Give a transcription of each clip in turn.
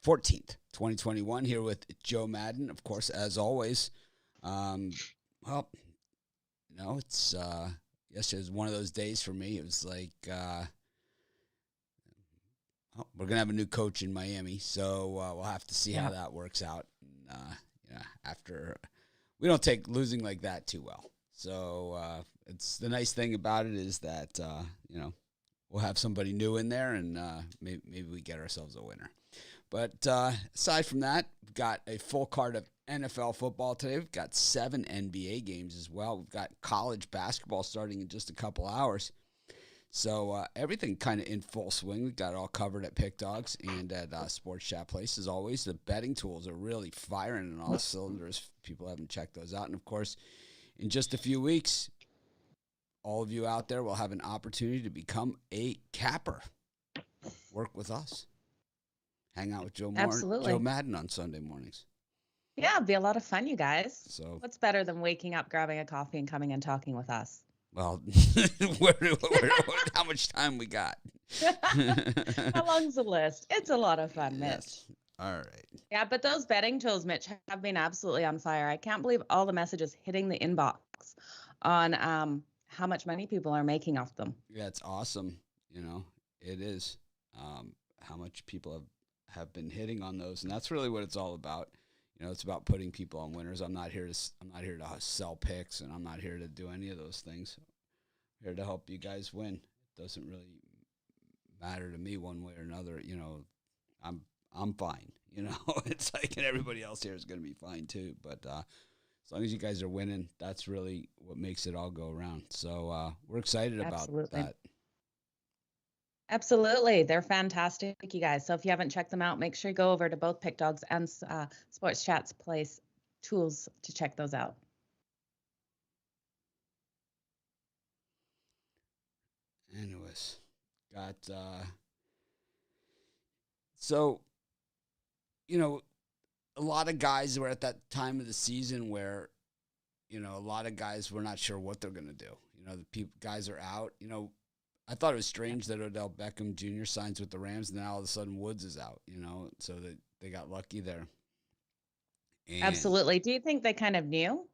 14th, 2021, here with Joe Madden, of course, as always. Well, it's yesterday was one of those days for me. It was like we're gonna have a new coach in Miami, so we'll have to see how that works out. And, after we don't take losing like that too well, so it's the nice thing about it is that we'll have somebody new in there, and maybe we get ourselves a winner. But aside from that, we've got a full card of NFL football today. We've got 7 NBA games as well. We've got college basketball starting in just a couple hours. So everything kind of in full swing. We've got it all covered at Pick Dogs and at Sports Chat Place. As always, the betting tools are really firing on all cylinders. People haven't checked those out. And, of course, in just a few weeks, all of you out there will have an opportunity to become a capper. Work with us. Hang out with Joe Madden on Sunday mornings. Yeah, it'd be a lot of fun, you guys. So what's better than waking up, grabbing a coffee, and coming and talking with us? Well, how much time we got? How long's the list? It's a lot of fun, Mitch. Yes. All right. Yeah, but those betting tools, Mitch, have been absolutely on fire. I can't believe all the messages hitting the inbox on how much money people are making off them. Yeah, it's awesome. It is how much people have been hitting on those, and that's really what it's all about. It's about putting people on winners. I'm not here to sell picks, and I'm not here to do any of those things. I'm here to help you guys win. It doesn't really matter to me one way or another. I'm fine. It's like, and everybody else here is going to be fine too. But as long as you guys are winning, that's really what makes it all go around. So we're excited about that. Absolutely. They're fantastic, you guys. So if you haven't checked them out, make sure you go over to both Pick Dogs and Sports Chat's Place tools to check those out. Anyways, got so a lot of guys were at that time of the season where a lot of guys were not sure what they're going to do. The guys are out. I thought it was strange that Odell Beckham Jr. signs with the Rams, and then all of a sudden Woods is out, so that they got lucky there. And absolutely. Do you think they kind of knew?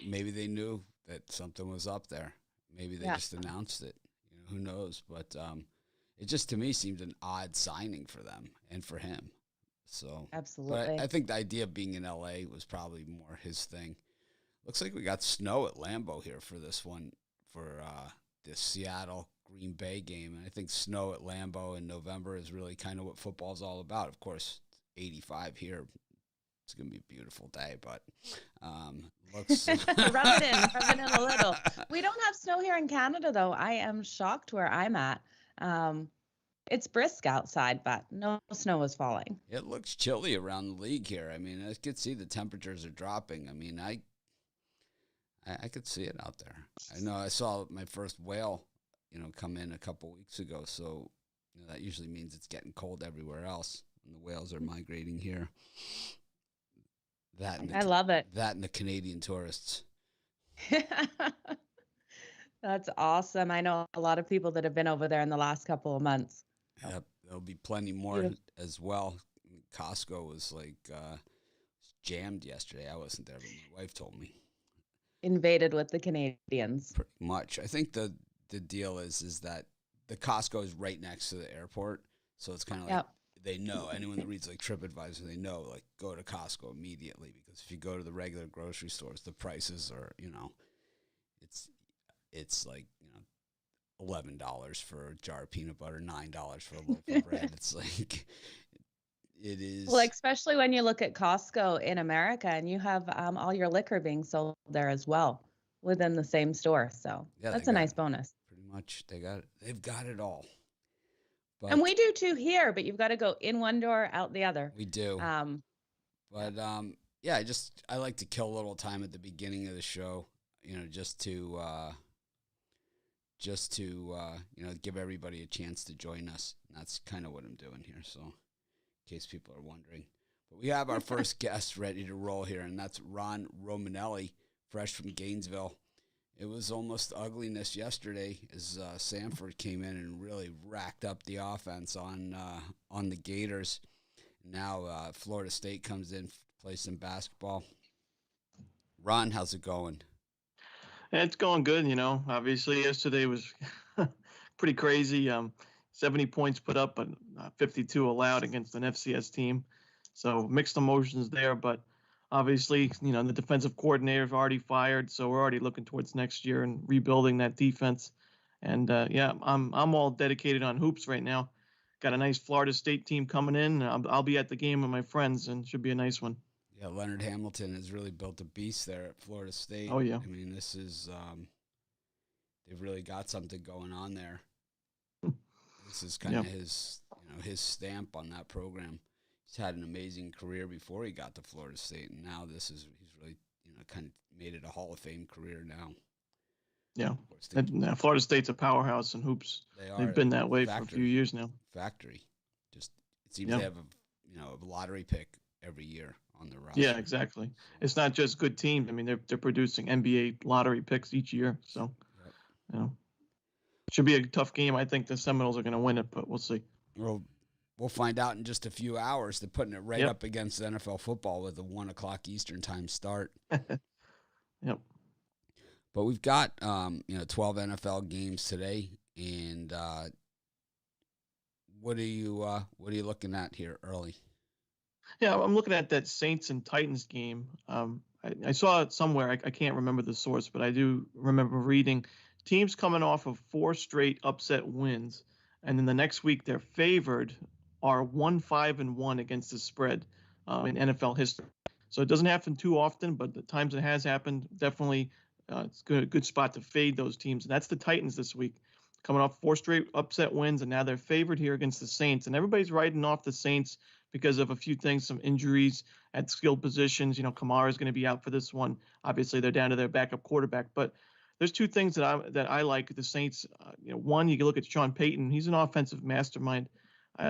Maybe they knew that something was up there. Maybe they just announced it. Who knows? But it just, to me, seemed an odd signing for them and for him. So absolutely. But I think the idea of being in L.A. was probably more his thing. Looks like we got snow at Lambeau here for this one, for the Seattle-Green Bay game. And I think snow at Lambeau in November is really kind of what football's all about. Of course, 85 here. It's going to be a beautiful day, but looks... Rub it in a little. We don't have snow here in Canada, though. I am shocked where I'm at. It's brisk outside, but no snow is falling. It looks chilly around the league here. I mean, I could see the temperatures are dropping. I mean, I could see it out there. I know I saw my first whale, come in a couple weeks ago. So that usually means it's getting cold everywhere else, and the whales are migrating here. I love it. That and the Canadian tourists. That's awesome. I know a lot of people that have been over there in the last couple of months. Yep, there'll be plenty more as well. Costco was jammed yesterday. I wasn't there, but my wife told me. Invaded with the Canadians. Pretty much. I think the deal is that the Costco is right next to the airport, so it's kind of like they know. Anyone that reads TripAdvisor, they know go to Costco immediately, because if you go to the regular grocery stores, the prices are it's like $11 for a jar of peanut butter, $9 for a loaf of bread. It's like it is. Well, especially when you look at Costco in America, and you have all your liquor being sold there as well within the same store. So that's a nice bonus. Pretty much, they've got it all. But, and we do too here, but you've got to go in one door, out the other. We do. I like to kill a little time at the beginning of the show, just to give everybody a chance to join us. And that's kind of what I'm doing here. So, in case people are wondering, but we have our first guest ready to roll here, and that's Ron Romanelli, fresh from Gainesville. It was almost ugliness yesterday as Sanford came in and really racked up the offense on the Gators. Now Florida State comes in, plays some basketball. Ron, how's it going? It's going good, Obviously, yesterday was pretty crazy. 70 points put up, but 52 allowed against an FCS team. So mixed emotions there, but obviously, the defensive coordinator's already fired, so we're already looking towards next year and rebuilding that defense. And yeah, I'm all dedicated on hoops right now. Got a nice Florida State team coming in. I'll be at the game with my friends, and should be a nice one. Yeah, Leonard Hamilton has really built a beast there at Florida State. Oh yeah. I mean, this is they've really got something going on there. This is kind of his stamp on that program. He's had an amazing career before he got to Florida State, and now he's really kind of made it a Hall of Fame career now. Yeah, and Florida State's a powerhouse in hoops. They've been that way for a few years now. Factory, just it seems they have a lottery pick every year on the roster. Yeah, exactly. It's not just good teams. I mean, they're producing NBA lottery picks each year. So, should be a tough game. I think the Seminoles are going to win it, but we'll see. We'll find out in just a few hours. They're putting it right up against NFL football with a 1:00 Eastern time start. Yep. But we've got 12 NFL games today, and what are you looking at here early? Yeah, I'm looking at that Saints and Titans game. I saw it somewhere. I can't remember the source, but I do remember reading teams coming off of 4 straight upset wins, and then the next week they're favored are 1-5-1 against the spread in NFL history. So it doesn't happen too often, but the times it has happened, definitely it's a good spot to fade those teams. And that's the Titans this week, coming off 4 straight upset wins, and now they're favored here against the Saints. And everybody's riding off the Saints because of a few things, some injuries at skilled positions. Kamara is going to be out for this one. Obviously, they're down to their backup quarterback. But there's 2 things that I like the Saints. One, you can look at Sean Payton. He's an offensive mastermind.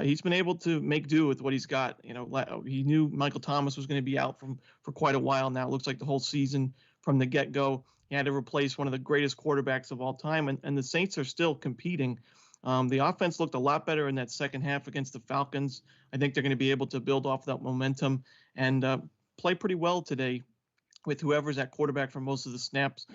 He's been able to make do with what he's got. He knew Michael Thomas was going to be out for quite a while now. It looks like the whole season from the get-go. He had to replace one of the greatest quarterbacks of all time, and the Saints are still competing. The offense looked a lot better in that second half against the Falcons. I think they're going to be able to build off that momentum and play pretty well today with whoever's at quarterback for most of the snaps.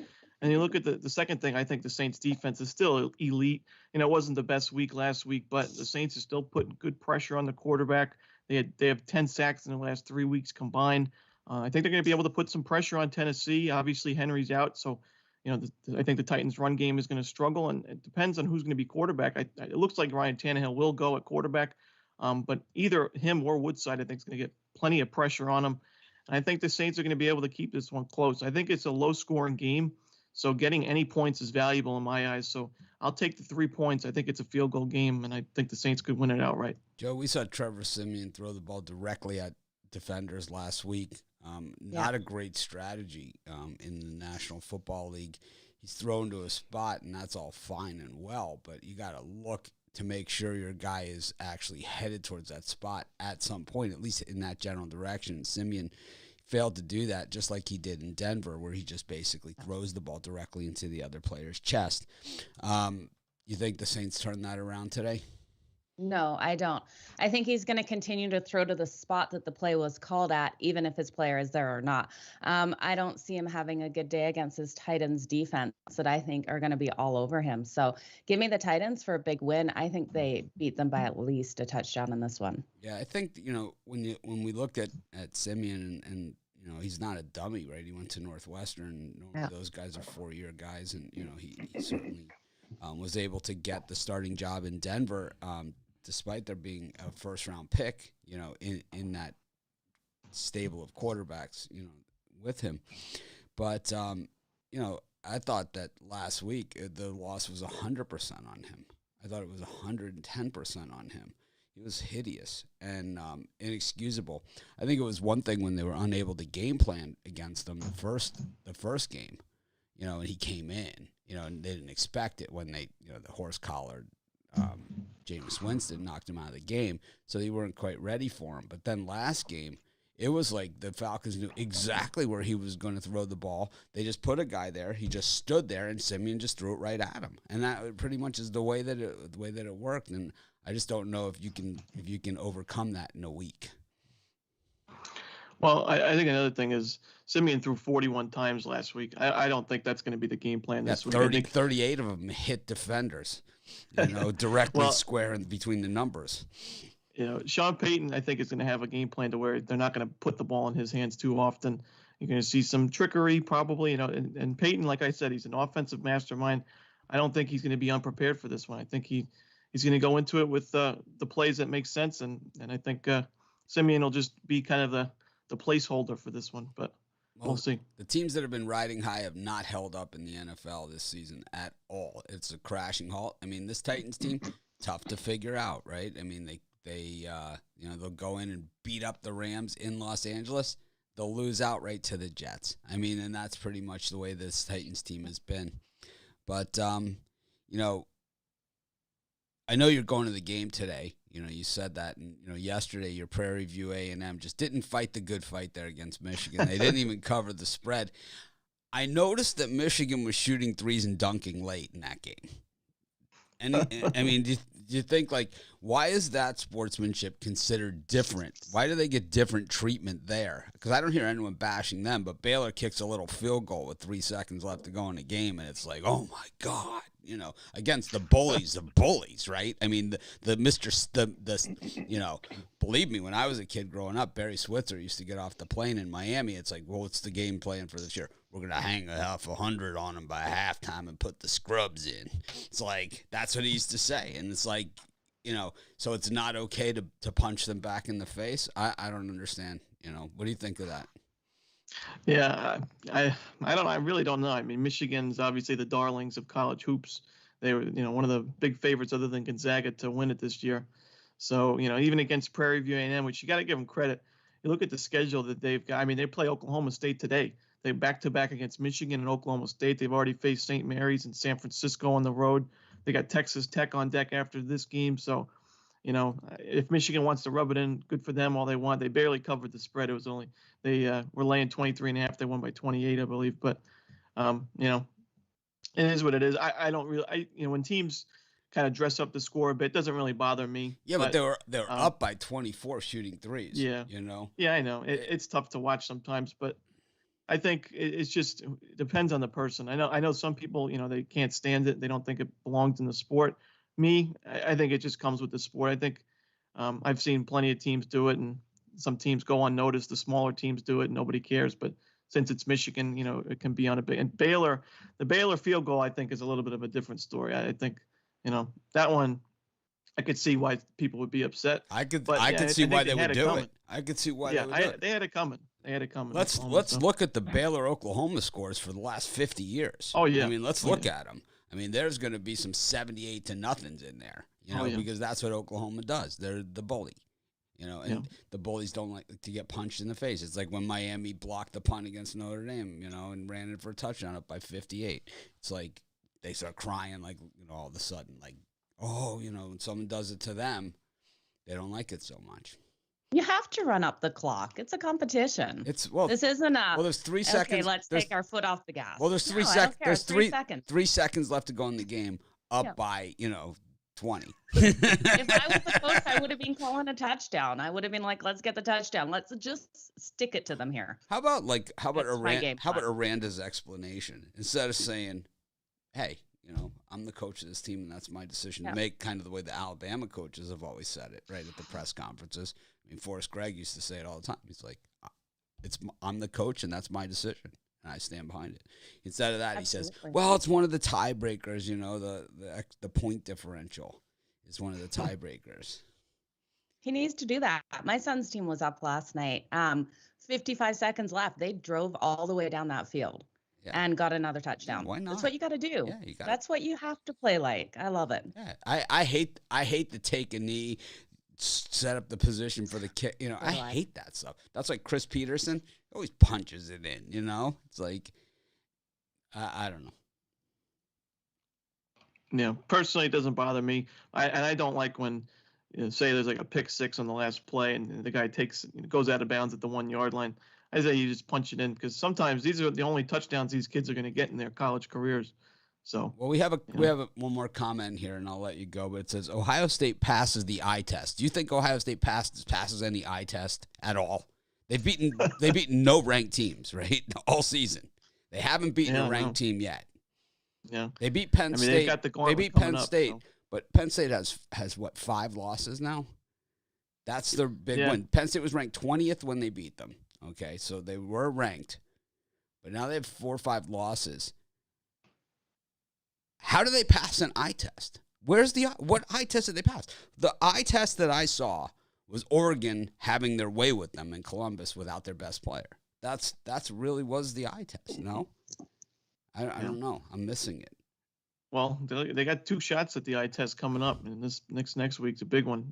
And you look at the second thing, I think the Saints defense is still elite. It wasn't the best week last week, but the Saints are still putting good pressure on the quarterback. They have 10 sacks in the last 3 weeks combined. I think they're going to be able to put some pressure on Tennessee. Obviously, Henry's out, so I think the Titans' run game is going to struggle, and it depends on who's going to be quarterback. It looks like Ryan Tannehill will go at quarterback, but either him or Woodside, I think, is going to get plenty of pressure on him. And I think the Saints are going to be able to keep this one close. I think it's a low-scoring game, so getting any points is valuable in my eyes. So I'll take the 3 points. I think it's a field goal game, and I think the Saints could win it outright. Joe, we saw Trevor Siemian throw the ball directly at defenders last week. Not a great strategy in the National Football League. He's thrown to a spot, and that's all fine and well, but you got to look to make sure your guy is actually headed towards that spot at some point, at least in that general direction. Siemian failed to do that, just like he did in Denver, where he just basically throws the ball directly into the other player's chest. You think the Saints turn that around today? No, I don't. I think he's going to continue to throw to the spot that the play was called at, even if his player is there or not. I don't see him having a good day against his Titans defense that I think are going to be all over him. So give me the Titans for a big win. I think they beat them by at least a touchdown in this one. Yeah, I think, when we look at Siemian and he's not a dummy, right? He went to Northwestern. Normally those guys are 4-year guys, and, he certainly was able to get the starting job in Denver, despite there being a first-round pick, in that stable of quarterbacks, with him. But, I thought that last week the loss was 100% on him. I thought it was 110% on him. He was hideous and inexcusable. I think it was one thing when they were unable to game plan against him the first game, and he came in, and they didn't expect it when they, the horse-collared Jameis Winston knocked him out of the game, so they weren't quite ready for him. But then last game, it was like the Falcons knew exactly where he was going to throw the ball. They just put a guy there. He just stood there, and Siemian just threw it right at him. And that pretty much is the way that it worked. And I just don't know if you can overcome that in a week. Well, I think another thing is Simeon threw 41 times last week. I don't think that's going to be the game plan this week. 38 of them hit defenders, directly square in between the numbers. Sean Payton, I think, is going to have a game plan to where they're not going to put the ball in his hands too often. You're going to see some trickery probably, and Payton, like I said, he's an offensive mastermind. I don't think he's going to be unprepared for this one. I think he's going to go into it with the plays that make sense, and I think Simeon will just be kind of the placeholder for this one, but we'll see. The teams that have been riding high have not held up in the NFL this season at all. It's a crashing halt. I mean, this Titans team, tough to figure out, right? I mean, they'll go in and beat up the Rams in Los Angeles. They'll lose outright to the Jets. I mean, and that's pretty much the way this Titans team has been. But, I know you're going to the game today. You said that, and yesterday your Prairie View A&M just didn't fight the good fight there against Michigan. They didn't even cover the spread. I noticed that Michigan was shooting threes and dunking late in that game. And I mean, do you think, why is that sportsmanship considered different? Why do they get different treatment there? Because I don't hear anyone bashing them, but Baylor kicks a little field goal with 3 seconds left to go in the game, and it's like, oh my God, against the bullies of bullies, right? I mean, believe me, when I was a kid growing up, Barry Switzer used to get off the plane in Miami. It's like, well, what's the game plan for this year? We're going to hang a half 100 on them by halftime and put the scrubs in. It's like, that's what he used to say. And it's like, so it's not okay to punch them back in the face. I don't understand. What do you think of that? Yeah, I really don't know. I mean, Michigan's obviously the darlings of college hoops. They were, one of the big favorites other than Gonzaga to win it this year. So, even against Prairie View A&M, which you got to give them credit. You look at the schedule that they've got. I mean, they play Oklahoma State today. They back-to-back against Michigan and Oklahoma State. They've already faced St. Mary's and San Francisco on the road. They got Texas Tech on deck after this game. So, if Michigan wants to rub it in, good for them, all they want. They barely covered the spread. It was only, they were laying 23.5. They won by 28, I believe. But, it is what it is. I don't really, when teams kind of dress up the score a bit, it doesn't really bother me. Yeah, but they were up by 24 shooting threes. Yeah. Yeah, I know. It's tough to watch sometimes, but I think it depends on the person. I know some people, they can't stand it. They don't think it belongs in the sport. Me, I think it just comes with the sport. I think I've seen plenty of teams do it, and some teams go unnoticed. The smaller teams do it, and nobody cares. But since it's Michigan, it can be on a big. And the Baylor field goal, I think, is a little bit of a different story. I think, that one, I could see why people would be upset. I could see why they would do it. I could see why they would do it. They had it coming. Let's look at the Baylor Oklahoma scores for the last 50 years. Oh yeah. I mean, let's look at them. I mean, there's going to be some 78 to nothings in there, because that's what Oklahoma does. They're the bully, and the bullies don't like to get punched in the face. It's like when Miami blocked the punt against Notre Dame, and ran it for a touchdown up by 58. It's like they start crying, like, all of a sudden, like, oh, when someone does it to them, they don't like it so much. You have to run up the clock. It's a competition. This isn't a. Well, there's 3 seconds. Okay, let's take our foot off the gas. Well, there's 3 seconds. There's 3 seconds. 3 seconds left to go in the game. Up by 20. If I was the coach, I would have been calling a touchdown. I would have been like, "Let's get the touchdown. Let's just stick it to them here." How about Aranda's explanation instead of saying, "Hey, I'm the coach of this team, and that's my decision to make," kind of the way the Alabama coaches have always said it, right, at the press conferences. I mean, Forrest Gregg used to say it all the time. He's like, I'm the coach, and that's my decision, and I stand behind it. Instead of that, Absolutely. He says, well, it's one of the tiebreakers, the point differential is one of the tiebreakers. He needs to do that. My son's team was up last night. 55 seconds left. They drove all the way down that field. Yeah. And got another touchdown. Why not? That's what you got to do. Yeah, That's what you have to play like. I love it. Yeah, I hate to take a knee, set up the position for the kick. I hate that stuff. That's like Chris Peterson always punches it in. It's like I don't know. Yeah, personally, it doesn't bother me. I don't like when say there's like a pick six on the last play and the guy goes out of bounds at the 1 yard line. I say you just punch it in because sometimes these are the only touchdowns these kids are going to get in their college careers. So well, we have one more comment here, and I'll let you go. But it says Ohio State passes the eye test. Do you think Ohio State passes any eye test at all? They've beaten no ranked teams, right? All season. They haven't beaten a ranked team yet. Yeah. They beat Penn State. They've got the they beat Penn State, but Penn State has what, 5 losses now? That's their big win. Penn State was ranked 20th when they beat them. Okay, so they were ranked, but now they have 4 or 5 losses. How do they pass an eye test? What eye test did they pass? The eye test that I saw was Oregon having their way with them in Columbus without their best player. That's really was the eye test. No, I don't know. I'm missing it. Well, they got 2 shots at the eye test coming up, and this next week's a big one.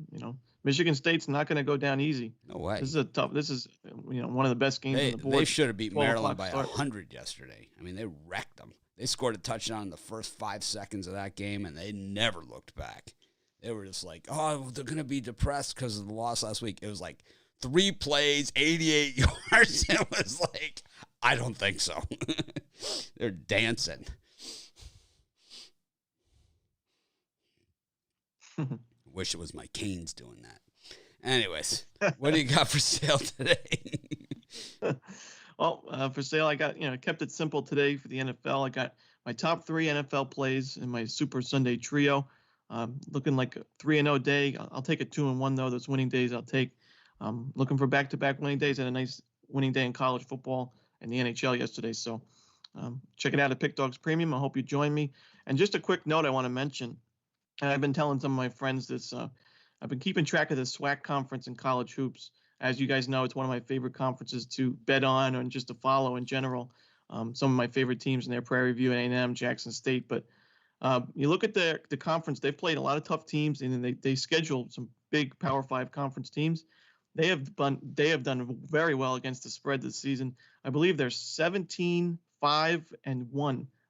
Michigan State's not going to go down easy. No way. This is one of the best games on the board. They should have beat Maryland by 100 yesterday. I mean, they wrecked them. They scored a touchdown in the first 5 seconds of that game, and they never looked back. They were just like, oh, they're going to be depressed because of the loss last week. It was like 3 plays, 88 yards. It was like, I don't think so. They're dancing. Wish it was my Canes doing that. Anyways, what do you got for sale today? Well, for sale, I got, kept it simple today for the NFL. I got my top 3 NFL plays in my Super Sunday trio. Looking like a 3-0 day. I'll take a 2-1 though. Those winning days I'll take. Looking for back-to-back winning days and a nice winning day in college football and the NHL yesterday. So check it out at Pick Dogs Premium. I hope you join me. And just a quick note I want to mention. And I've been telling some of my friends this. I've been keeping track of the SWAC conference in college hoops. As you guys know, it's one of my favorite conferences to bet on and just to follow in general. Some of my favorite teams in there, Prairie View, A&M, Jackson State. But you look at the conference, they've played a lot of tough teams, and they scheduled some big Power 5 conference teams. They have done very well against the spread this season. I believe they're 17-5-1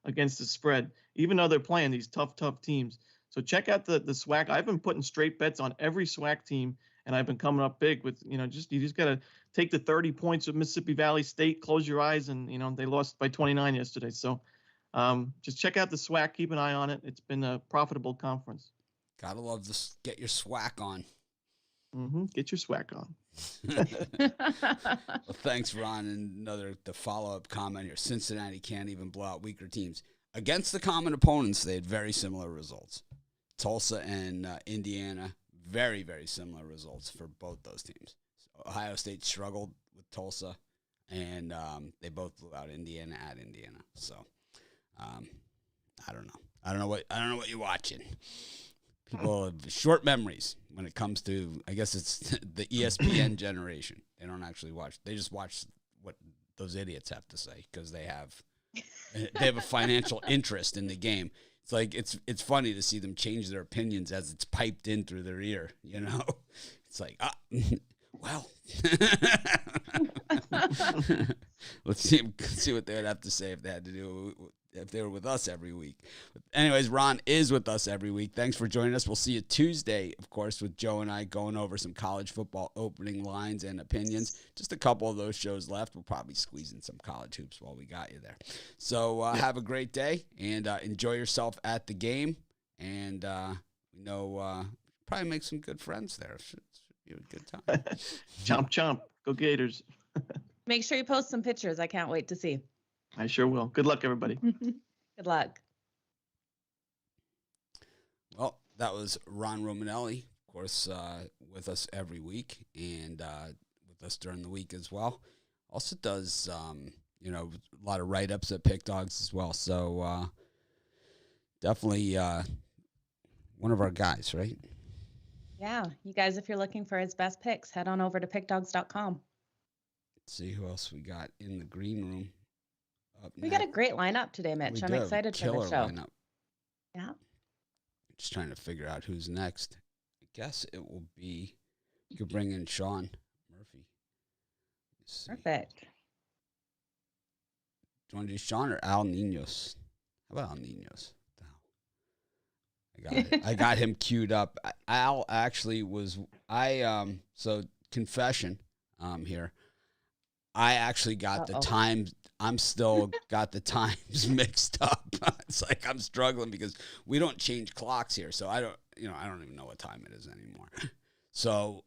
against the spread, even though they're playing these tough teams. So check out the SWAC. I've been putting straight bets on every SWAC team, and I've been coming up big with, you just got to take the 30 points of Mississippi Valley State, close your eyes, and, they lost by 29 yesterday. So just check out the SWAC. Keep an eye on it. It's been a profitable conference. Gotta love this. Get your SWAC on. Mm-hmm. Get your SWAC on. Well, thanks, Ron. And the follow-up comment here. Cincinnati can't even blow out weaker teams. Against the common opponents, they had very similar results. Tulsa and Indiana, very, very similar results for both those teams. So Ohio State struggled with Tulsa, and they both blew out Indiana at Indiana. So I don't know. I don't know what you're watching. People have short memories when it comes to, I guess it's the ESPN generation. They don't actually watch. They just watch what those idiots have to say because they have a financial interest in the game. It's like it's funny to see them change their opinions as it's piped in through their ear. It's like well, let's see what they would have to say if they were with us every week. But anyways, Ron is with us every week. Thanks for joining us. We'll see you Tuesday, of course, with Joe and I going over some college football opening lines and opinions. Just a couple of those shows left. We'll probably squeeze in some college hoops while we got you there. So have a great day and enjoy yourself at the game. And probably make some good friends there. Should be a good time. Chomp, chomp. Go Gators. Make sure you post some pictures. I can't wait to see. I sure will. Good luck, everybody. Good luck. Well, that was Ron Romanelli, of course, with us every week and with us during the week as well. Also does, a lot of write-ups at Pick Dogs as well. So definitely one of our guys, right? Yeah. You guys, if you're looking for his best picks, head on over to pickdogs.com. Let's see who else we got in the green room. We got a great lineup today, Mitch. I'm excited for the show. Lineup. Yeah. Just trying to figure out who's next. I guess it will be, you could bring in Sean Murphy. Perfect. Do you want to do Sean or Al Ninos? How about Al Ninos? I got him queued up. Al actually was, so confession here. I actually got the times. I'm still got the times mixed up. It's like I'm struggling because we don't change clocks here. So I don't even know what time it is anymore. So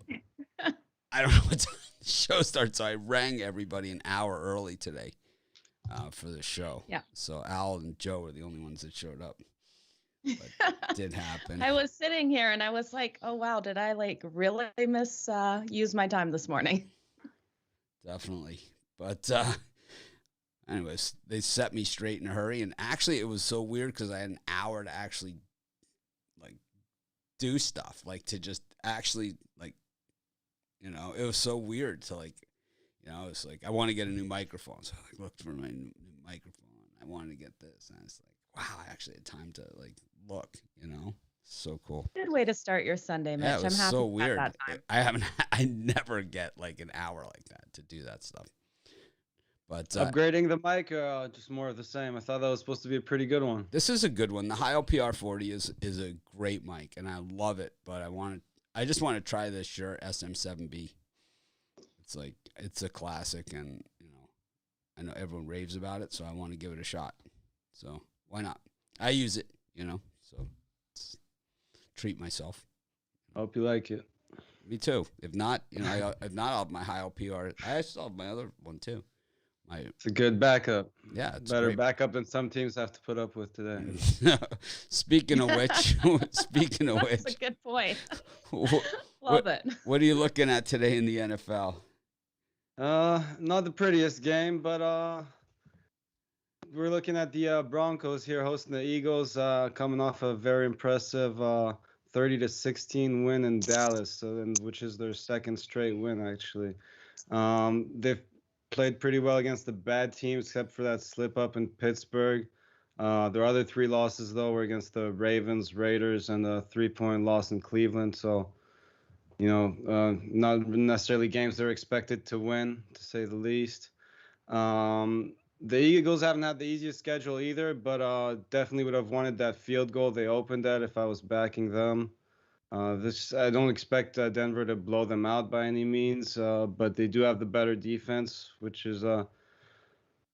I don't know what time. show starts. So I rang everybody an hour early today for the show. Yeah. So Al and Joe were the only ones that showed up. But it did happen. I was sitting here and I was like, oh, wow, did I really use my time this morning? Definitely. But anyways, they set me straight in a hurry. And actually, it was so weird because I had an hour to actually do stuff, to just actually it was so weird to it's like I want to get a new microphone, so I looked for my new microphone. I wanted to get this, and it's like, wow, I actually had time to look. So cool. Good way to start your Sunday, Mitch. Yeah, it was I'm happy so with weird. that time. I never get an hour like that to do that stuff. But upgrading the mic, or just more of the same? I thought that was supposed to be a pretty good one. This is a good one. The Heil PR40 is a great mic, and I love it. But I just want to try this Shure SM7B. It's a classic, and I know everyone raves about it, so I want to give it a shot. So why not? I use it, so treat myself. Hope you like it. Me too. If not, I'll have my Heil PR. I still have my other one too. It's a good backup. Yeah, it's better great backup than some teams have to put up with today. Speaking of which, That's a good point. Love it. What are you looking at today in the NFL? Not the prettiest game, but we're looking at the Broncos here hosting the Eagles, coming off a very impressive 30-16 win in Dallas, which is their second straight win actually. They've played pretty well against the bad teams, except for that slip up in Pittsburgh. Their other three losses, though, were against the Ravens, Raiders, and a 3-point loss in Cleveland. So, not necessarily games they're expected to win, to say the least. The Eagles haven't had the easiest schedule either, but definitely would have wanted that field goal they opened at if I was backing them. I don't expect Denver to blow them out by any means, but they do have the better defense, which is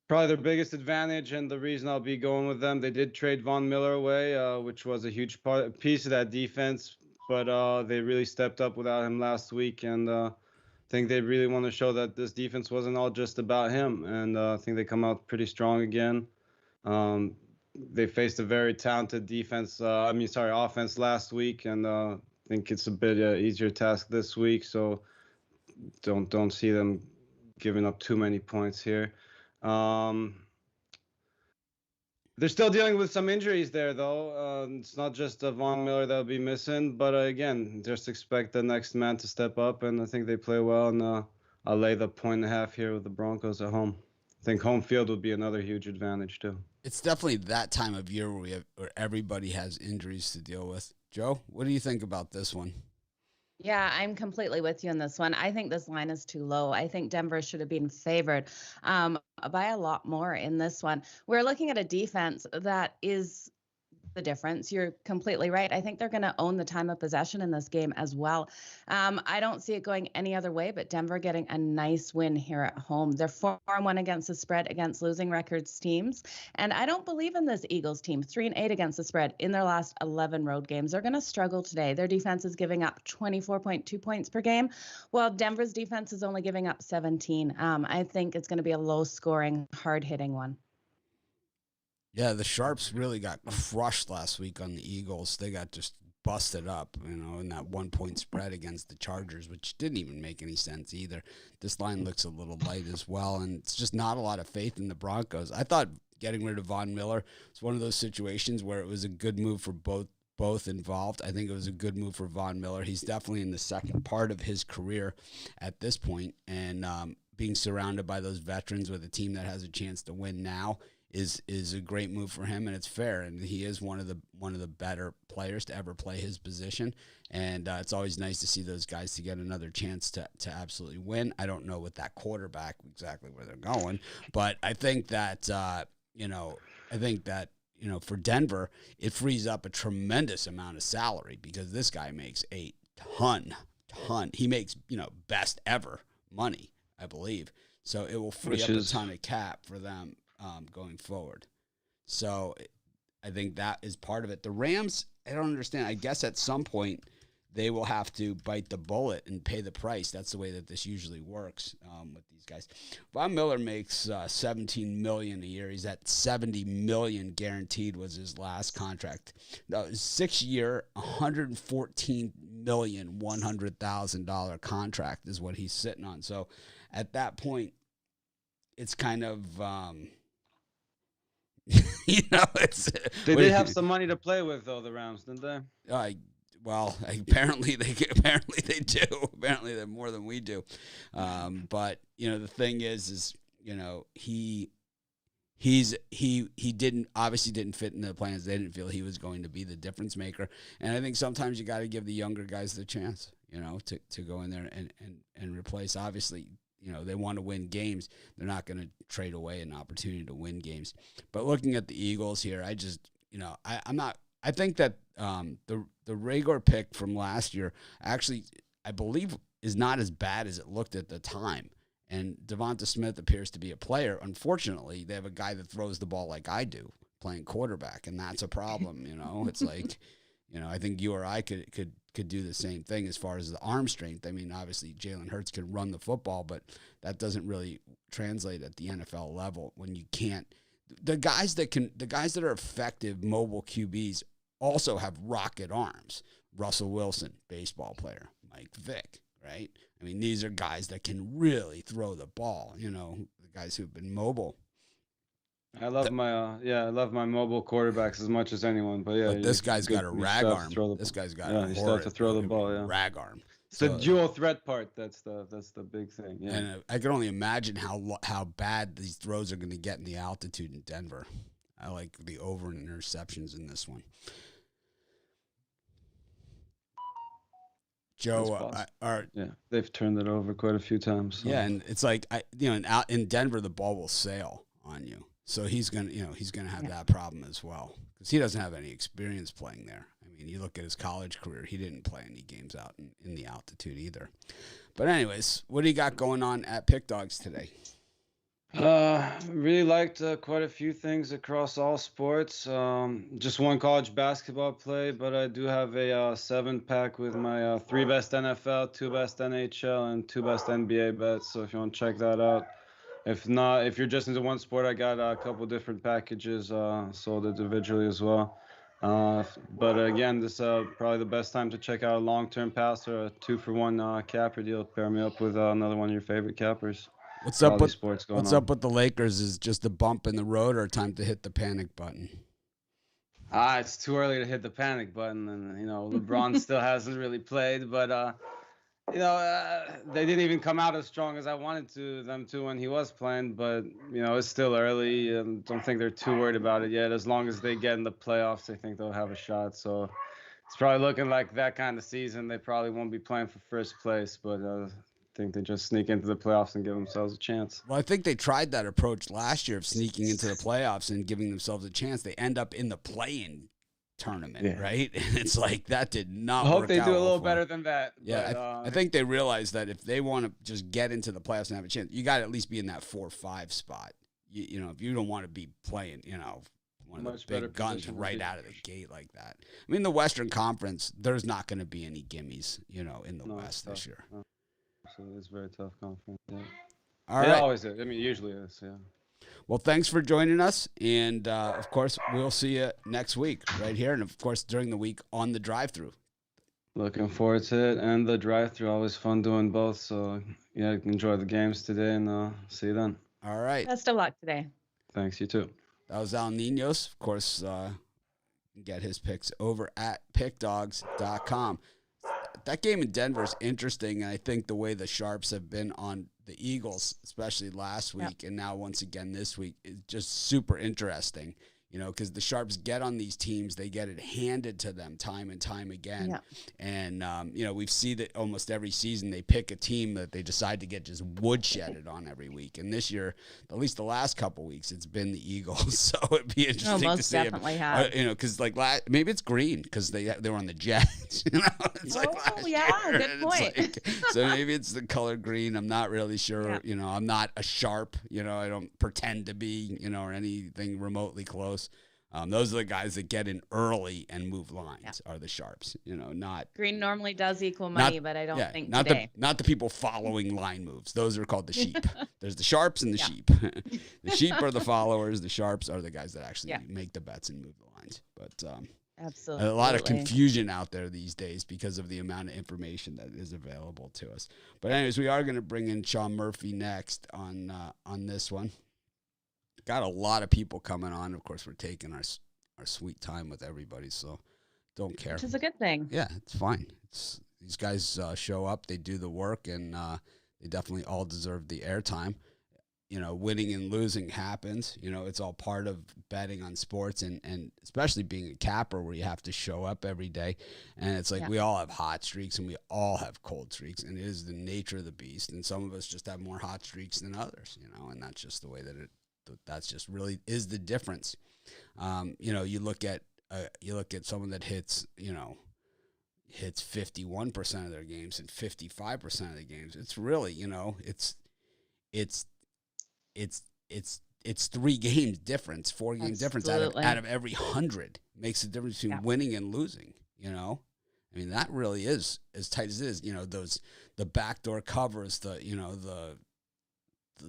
probably their biggest advantage and the reason I'll be going with them. They did trade Von Miller away, which was a huge piece of that defense, but they really stepped up without him last week, and I think they really want to show that this defense wasn't all just about him, and I think they come out pretty strong again. They faced a very talented offense last week, and I think it's a bit easier task this week. So don't see them giving up too many points here. They're still dealing with some injuries there, though. It's not just Von Miller that'll be missing, but again, just expect the next man to step up, and I think they play well. And I'll lay the 1.5 here with the Broncos at home. I think home field would be another huge advantage too. It's definitely that time of year where everybody has injuries to deal with. Joe, what do you think about this one? Yeah, I'm completely with you on this one. I think this line is too low. I think Denver should have been favored by a lot more in this one. We're looking at a defense that is the difference. You're completely right. I think they're going to own the time of possession in this game as well. I don't see it going any other way, but Denver getting a nice win here at home. They're 4-1 against the spread against losing records teams. And I don't believe in this Eagles team. 3-8 against the spread in their last 11 road games. They're going to struggle today. Their defense is giving up 24.2 points per game, while Denver's defense is only giving up 17. I think it's going to be a low-scoring, hard-hitting one. Yeah, the Sharps really got crushed last week on the Eagles. They got just busted up, in that 1-point spread against the Chargers, which didn't even make any sense either. This line looks a little light as well, and it's just not a lot of faith in the Broncos. I thought getting rid of Von Miller was one of those situations where it was a good move for both involved. I think it was a good move for Von Miller. He's definitely in the second part of his career at this point, and being surrounded by those veterans with a team that has a chance to win now is a great move for him, and it's fair. And he is one of the better players to ever play his position. And it's always nice to see those guys to get another chance to absolutely win. I don't know with that quarterback exactly where they're going, but I think that for Denver, it frees up a tremendous amount of salary because this guy makes a ton. He makes best ever money, I believe. So it will free up a ton of cap for them going forward. So I think that is part of it. The Rams, I don't understand. I guess at some point they will have to bite the bullet and pay the price. That's the way that this usually works with these guys. Von Miller makes $17 million a year. He's at $70 million guaranteed was his last contract. 6-year, $114,100,000 contract is what he's sitting on. So at that point, it's kind of it's. They did have some money to play with, though, the Rams, didn't they? Well, apparently they do. Apparently they're more than we do. But the thing is he obviously didn't fit in the plans. They didn't feel he was going to be the difference maker. And I think sometimes you got to give the younger guys the chance, to go in there and replace. Obviously, they want to win games. They're not going to trade away an opportunity to win games. But looking at the Eagles here, I just, I think that the Rager pick from last year actually, I believe, is not as bad as it looked at the time. And Devonta Smith appears to be a player. Unfortunately, they have a guy that throws the ball like I do, playing quarterback, and that's a problem. It's like, I think you or I could do the same thing as far as the arm strength. I mean, obviously Jalen Hurts can run the football, but that doesn't really translate at the NFL level when you can't. The guys that are effective mobile QBs also have rocket arms. Russell Wilson, baseball player. Mike Vick, right? I mean, these are guys that can really throw the ball. The guys who've been mobile. I love my mobile quarterbacks as much as anyone. But this guy's got a rag arm. This guy's got a he starts to throw the ball. Yeah, rag arm. It's the dual threat part. That's the big thing. Yeah, and I can only imagine how bad these throws are going to get in the altitude in Denver. I like the over in interceptions in this one. Joe, they've turned it over quite a few times. So. Yeah, and it's like in Denver, the ball will sail on you, so he's gonna have that problem as well because he doesn't have any experience playing there. I mean, you look at his college career; he didn't play any games out in the altitude either. But anyways, what do you got going on at Pick Dogs today? Really liked quite a few things across all sports. Just one college basketball play, but I do have a 7-pack with my 3 best NFL, 2 best NHL, and 2 best NBA bets. So if you want to check that out. If not, if you're just into one sport, I got a couple different packages sold individually as well. But again, this is probably the best time to check out a long-term pass or a 2-for-1 capper deal. Pair me up with another one of your favorite cappers. What's up with the Lakers? Is just a bump in the road or time to hit the panic button? It's too early to hit the panic button, and LeBron still hasn't really played, but they didn't even come out as strong as I wanted them to when he was playing, but it's still early and don't think they're too worried about it yet. As long as they get in the playoffs, I think they'll have a shot. So it's probably looking like that kind of season. They probably won't be playing for first place, but I think they just sneak into the playoffs and give themselves a chance. Well, I think they tried that approach last year of sneaking into the playoffs and giving themselves a chance. They end up in the play-in tournament, right? And it's like that did not work out. I hope they do a little better than that. Yeah, but, I think they realized that if they want to just get into the playoffs and have a chance, you got to at least be in that 4-5 spot. If you don't want to be playing, one of the big guns right out of the gate like that. I mean, the Western Conference, there's not going to be any gimmies, in the West this year. No. So it's a very tough conference. Yeah. All right. It always is. I mean, usually is. Yeah. Well, thanks for joining us, and of course, we'll see you next week right here, and of course during the week on the drive-through. Looking forward to it, and the drive-through. Always fun doing both. So yeah, enjoy the games today, and see you then. All right. Best of luck today. Thanks. You too. That was Al Ninos. Of course, get his picks over at pickdogs.com. That game in Denver is interesting, and I think the way the Sharps have been on the Eagles, especially last week and now once again this week, is just super interesting. Because the Sharps get on these teams, they get it handed to them time and time again. Yeah. And, we've seen that almost every season they pick a team that they decide to get just woodshedded on every week. And this year, at least the last couple weeks, it's been the Eagles. So it'd be interesting to see. Definitely have. Because maybe it's green because they were on the Jets. It's last year. Good point. So maybe it's the color green. I'm not really sure. Yeah. I'm not a Sharp. I don't pretend to be, or anything remotely close. Those are the guys that get in early and move lines are the sharps, not green normally does equal money, but I don't think not today. Not the people following line moves. Those are called the sheep. There's the sharps and the sheep. The sheep are the followers. The sharps are the guys that actually make the bets and move the lines. But absolutely, a lot of confusion out there these days because of the amount of information that is available to us. But anyways, we are going to bring in Sean Murphy next on this one. Got a lot of people coming on. Of course, we're taking our sweet time with everybody, so don't care. Which is a good thing. Yeah, it's fine. These guys show up, they do the work, and they definitely all deserve the airtime. Winning and losing happens. It's all part of betting on sports, and especially being a capper where you have to show up every day. And it's like we all have hot streaks and we all have cold streaks, and it is the nature of the beast. And some of us just have more hot streaks than others, and that's just the way that's just really is the difference. You look at someone that hits 51% of their games and 55% of the games. It's really, it's 3 games difference, 4 games difference out of every 100 makes a difference between winning and losing. I mean, that really is as tight as it is. The backdoor covers, the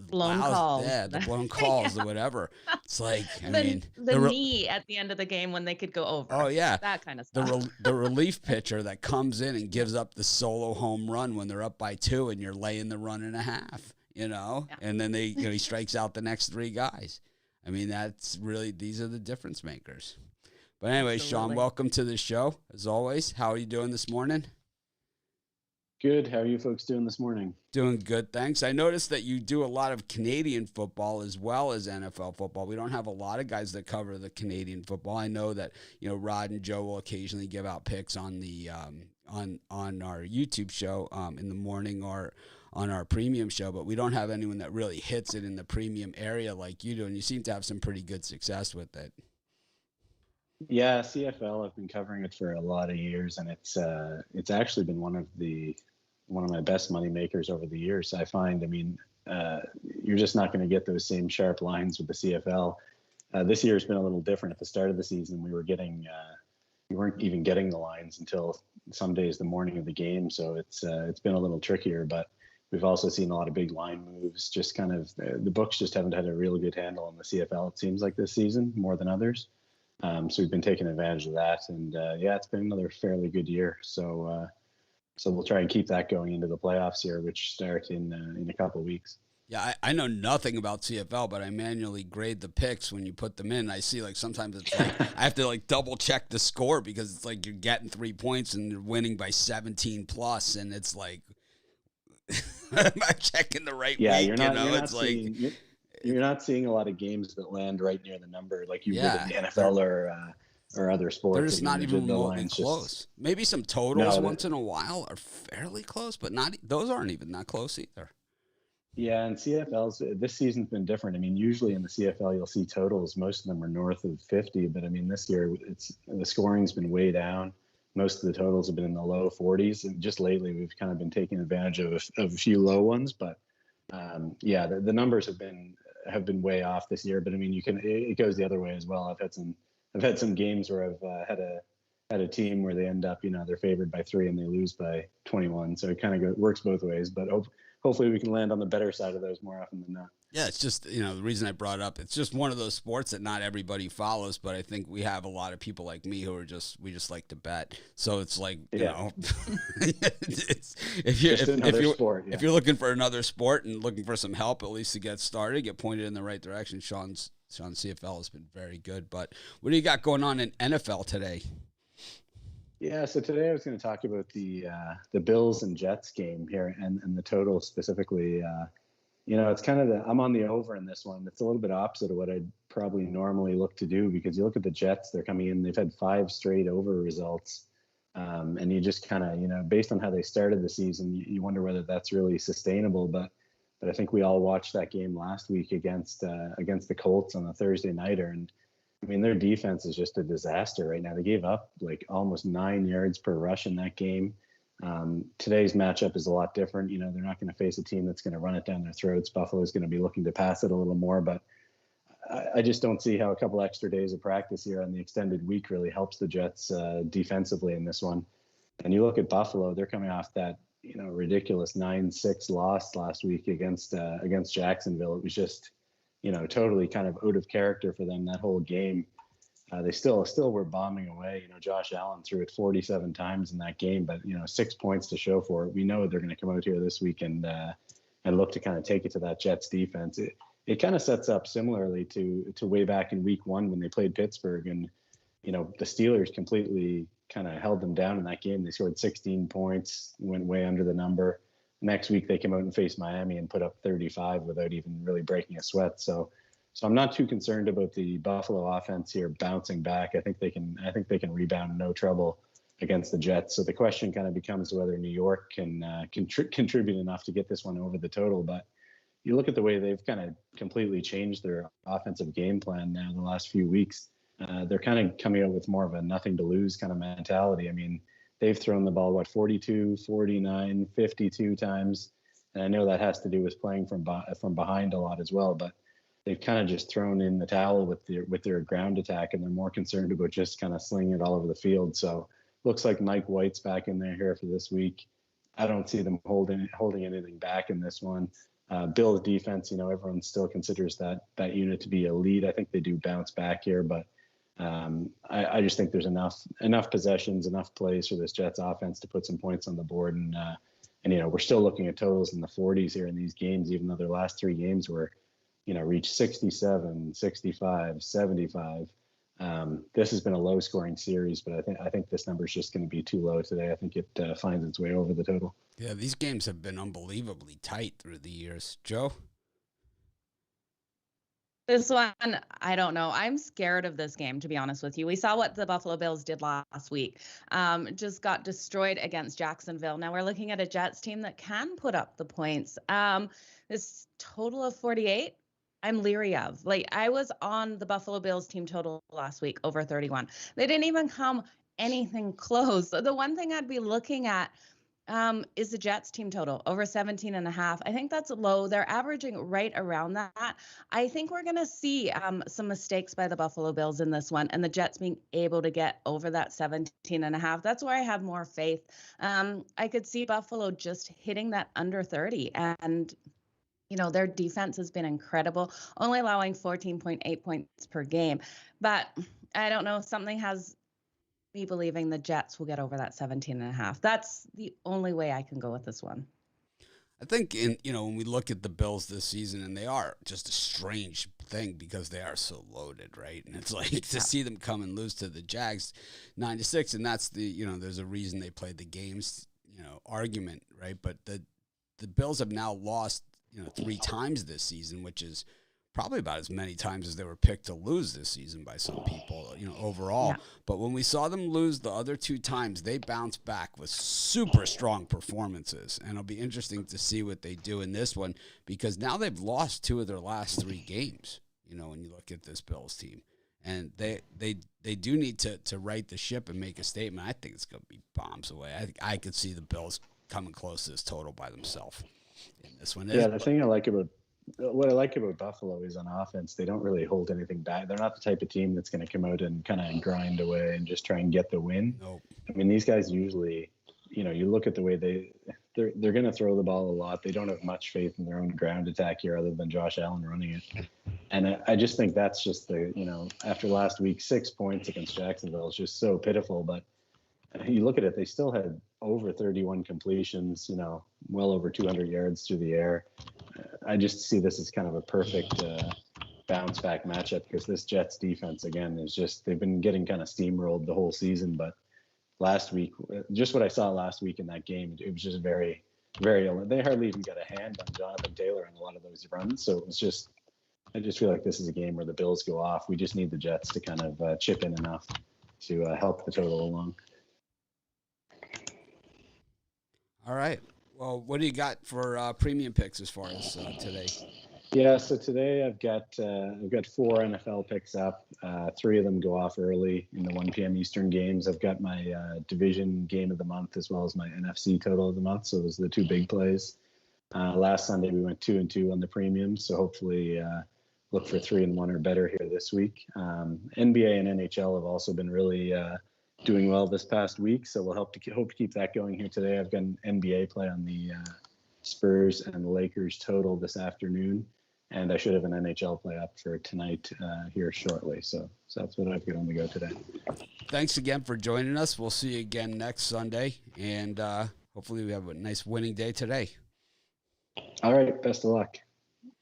blown calls. Yeah, the blown calls, the whatever. It's like, the knee at the end of the game when they could go over. Oh, yeah. That kind of stuff. The relief pitcher that comes in and gives up the solo home run when they're up by 2 and you're laying the run and a half, and then he strikes out the next 3 guys. I mean, that's really, these are the difference makers. But anyway, Sean, welcome to the show, as always. How are you doing this morning? Good. How are you folks doing this morning? Doing good, thanks. I noticed that you do a lot of Canadian football as well as NFL football. We don't have a lot of guys that cover the Canadian football. I know that Rod and Joe will occasionally give out picks on the on our YouTube show in the morning or on our premium show, but we don't have anyone that really hits it in the premium area like you do, and you seem to have some pretty good success with it. Yeah, CFL, I've been covering it for a lot of years, and it's actually been one of my best money makers over the years. I find, you're just not going to get those same sharp lines with the CFL. This year has been a little different. At the start of the season, we weren't even getting the lines until some days the morning of the game. So it's been a little trickier, but we've also seen a lot of big line moves. Just kind of the books just haven't had a real good handle on the CFL. It seems like this season more than others. So we've been taking advantage of that, and it's been another fairly good year. So we'll try and keep that going into the playoffs here, which start in a couple of weeks. Yeah, I know nothing about CFL, but I manually grade the picks when you put them in. I see sometimes it's like I have to double check the score because it's like you're getting 3 points and you're winning by 17 plus, and it's like am I checking the right week? You're not seeing a lot of games that land right near the number like you would in the NFL or other sports. They're just not even remotely close. Maybe some totals once in a while are fairly close, but those aren't even that close either. Yeah, and CFL's this season's been different. Usually in the CFL you'll see totals. Most of them are north of 50, but this year the scoring's been way down. Most of the totals have been in the low 40s, and just lately we've kind of been taking advantage of a few low ones. But the numbers have been way off this year. But it goes the other way as well. I've had some games where I've had a team where they end up they're favored by 3 and they lose by 21. So it kind of works both ways. But hopefully we can land on the better side of those more often than not. Yeah, it's just, the reason I brought up, it's just one of those sports that not everybody follows, but I think we have a lot of people like me who we just like to bet. So it's like, if you're looking for another sport and looking for some help, at least to get started, get pointed in the right direction, Sean's CFL has been very good. But what do you got going on in NFL today? Yeah, so today I was going to talk about the Bills and Jets game here and the total specifically. It's kind of I'm on the over in this one. It's a little bit opposite of what I'd probably normally look to do, because you look at the Jets, they're coming in, they've had 5 straight over results. And you just kind of, based on how they started the season, you wonder whether that's really sustainable. But I think we all watched that game last week against the Colts on a Thursday nighter. And their defense is just a disaster right now. They gave up almost 9 yards per rush in that game. Today's matchup is a lot different. They're not going to face a team that's going to run it down their throats. Buffalo's going to be looking to pass it a little more, but I just don't see how a couple extra days of practice here on the extended week really helps the Jets defensively in this one. And you look at Buffalo, they're coming off that, ridiculous 9-6 loss last week against Jacksonville. It was just, totally kind of out of character for them that whole game. They still were bombing away. Josh Allen threw it 47 times in that game, but 6 points to show for it. We know they're going to come out here this week and look to kind of take it to that Jets defense. It kind of sets up similarly to way back in week 1 when they played Pittsburgh, and the Steelers completely kind of held them down in that game. They scored 16 points, went way under the number. Next week they came out and faced Miami and put up 35 without even really breaking a sweat. So I'm not too concerned about the Buffalo offense here bouncing back. I think they can rebound no trouble against the Jets. So the question kind of becomes whether New York can contribute enough to get this one over the total. But you look at the way they've kind of completely changed their offensive game plan now in the last few weeks. They're kind of coming out with more of a nothing to lose kind of mentality. I mean, they've thrown the ball, 42, 49, 52 times. And I know that has to do with playing from behind a lot as well, but they've kind of just thrown in the towel with their ground attack, and they're more concerned about just kind of slinging it all over the field. So looks like Mike White's back in there here for this week. I don't see them holding anything back in this one. Bill's defense, everyone still considers that unit to be elite. I think they do bounce back here, but I just think there's enough possessions, enough plays for this Jets offense to put some points on the board. And we're still looking at totals in the 40s here in these games, even though their last 3 games were, reached 67, 65, 75. This has been a low scoring series, but I think this number is just going to be too low today. I think it finds its way over the total. Yeah, these games have been unbelievably tight through the years. Joe? This one, I don't know. I'm scared of this game, to be honest with you. We saw what the Buffalo Bills did last week. Just got destroyed against Jacksonville. Now we're looking at a Jets team that can put up the points. This total of 48, I'm leery of. I was on the Buffalo Bills team total last week, over 31. They didn't even come anything close. So the one thing I'd be looking at is the Jets team total over 17.5. I think that's low. They're averaging right around that. I think we're going to see some mistakes by the Buffalo Bills in this one, and the Jets being able to get over that 17.5. That's where I have more faith. I could see Buffalo just hitting that under 30, and their defense has been incredible, only allowing 14.8 points per game. But I don't know, something has me believing the Jets will get over that 17.5. That's the only way I can go with this one. I think when we look at the Bills this season, and they are just a strange thing because they are so loaded, right? And it's like to see them come and lose to the Jags 9-6, and that's there's a reason they played the games, argument, right? But the Bills have now lost 3 times this season, which is probably about as many times as they were picked to lose this season by some people, overall. Yeah. But when we saw them lose the other 2 times, they bounced back with super strong performances. And it'll be interesting to see what they do in this one, because now they've lost 2 of their last 3 games, when you look at this Bills team. And they do need to right the ship and make a statement. I think it's going to be bombs away. I could see the Bills coming close to this total by themselves in this one. Yeah, the thing what I like about Buffalo is on offense, they don't really hold anything back. They're not the type of team that's going to come out and kind of grind away and just try and get the win. Nope. I mean, these guys usually, you look at the way they're going to throw the ball a lot. They don't have much faith in their own ground attack here other than Josh Allen running it. And I just think that's just after last week, 6 points against Jacksonville is just so pitiful. But you look at it, they still had over 31 completions, well over 200 yards through the air. I just see this as kind of a perfect bounce back matchup, because this Jets defense, again, is just, they've been getting kind of steamrolled the whole season. But last week, just what I saw last week in that game, it was just very, very, they hardly even got a hand on Jonathan Taylor on a lot of those runs. So it was just, I just feel like this is a game where the Bills go off. We just need the Jets to kind of chip in enough to help the total along. All right. Well, what do you got for premium picks as far as today? Yeah, so today I've got 4 NFL picks up. 3 of them go off early in the 1 p.m. Eastern games. I've got my division game of the month as well as my NFC total of the month. So those are the 2 big plays. Last Sunday we went 2-2 on the premium. So hopefully look for 3-1 or better here this week. NBA and NHL have also been really doing well this past week, so we'll hope to keep that going here today. I've got an NBA play on the Spurs and the Lakers total this afternoon, and I should have an NHL play up for tonight here shortly. So that's what I've got on the go today. Thanks again for joining us. We'll see you again next Sunday, and hopefully we have a nice winning day today. All right, best of luck.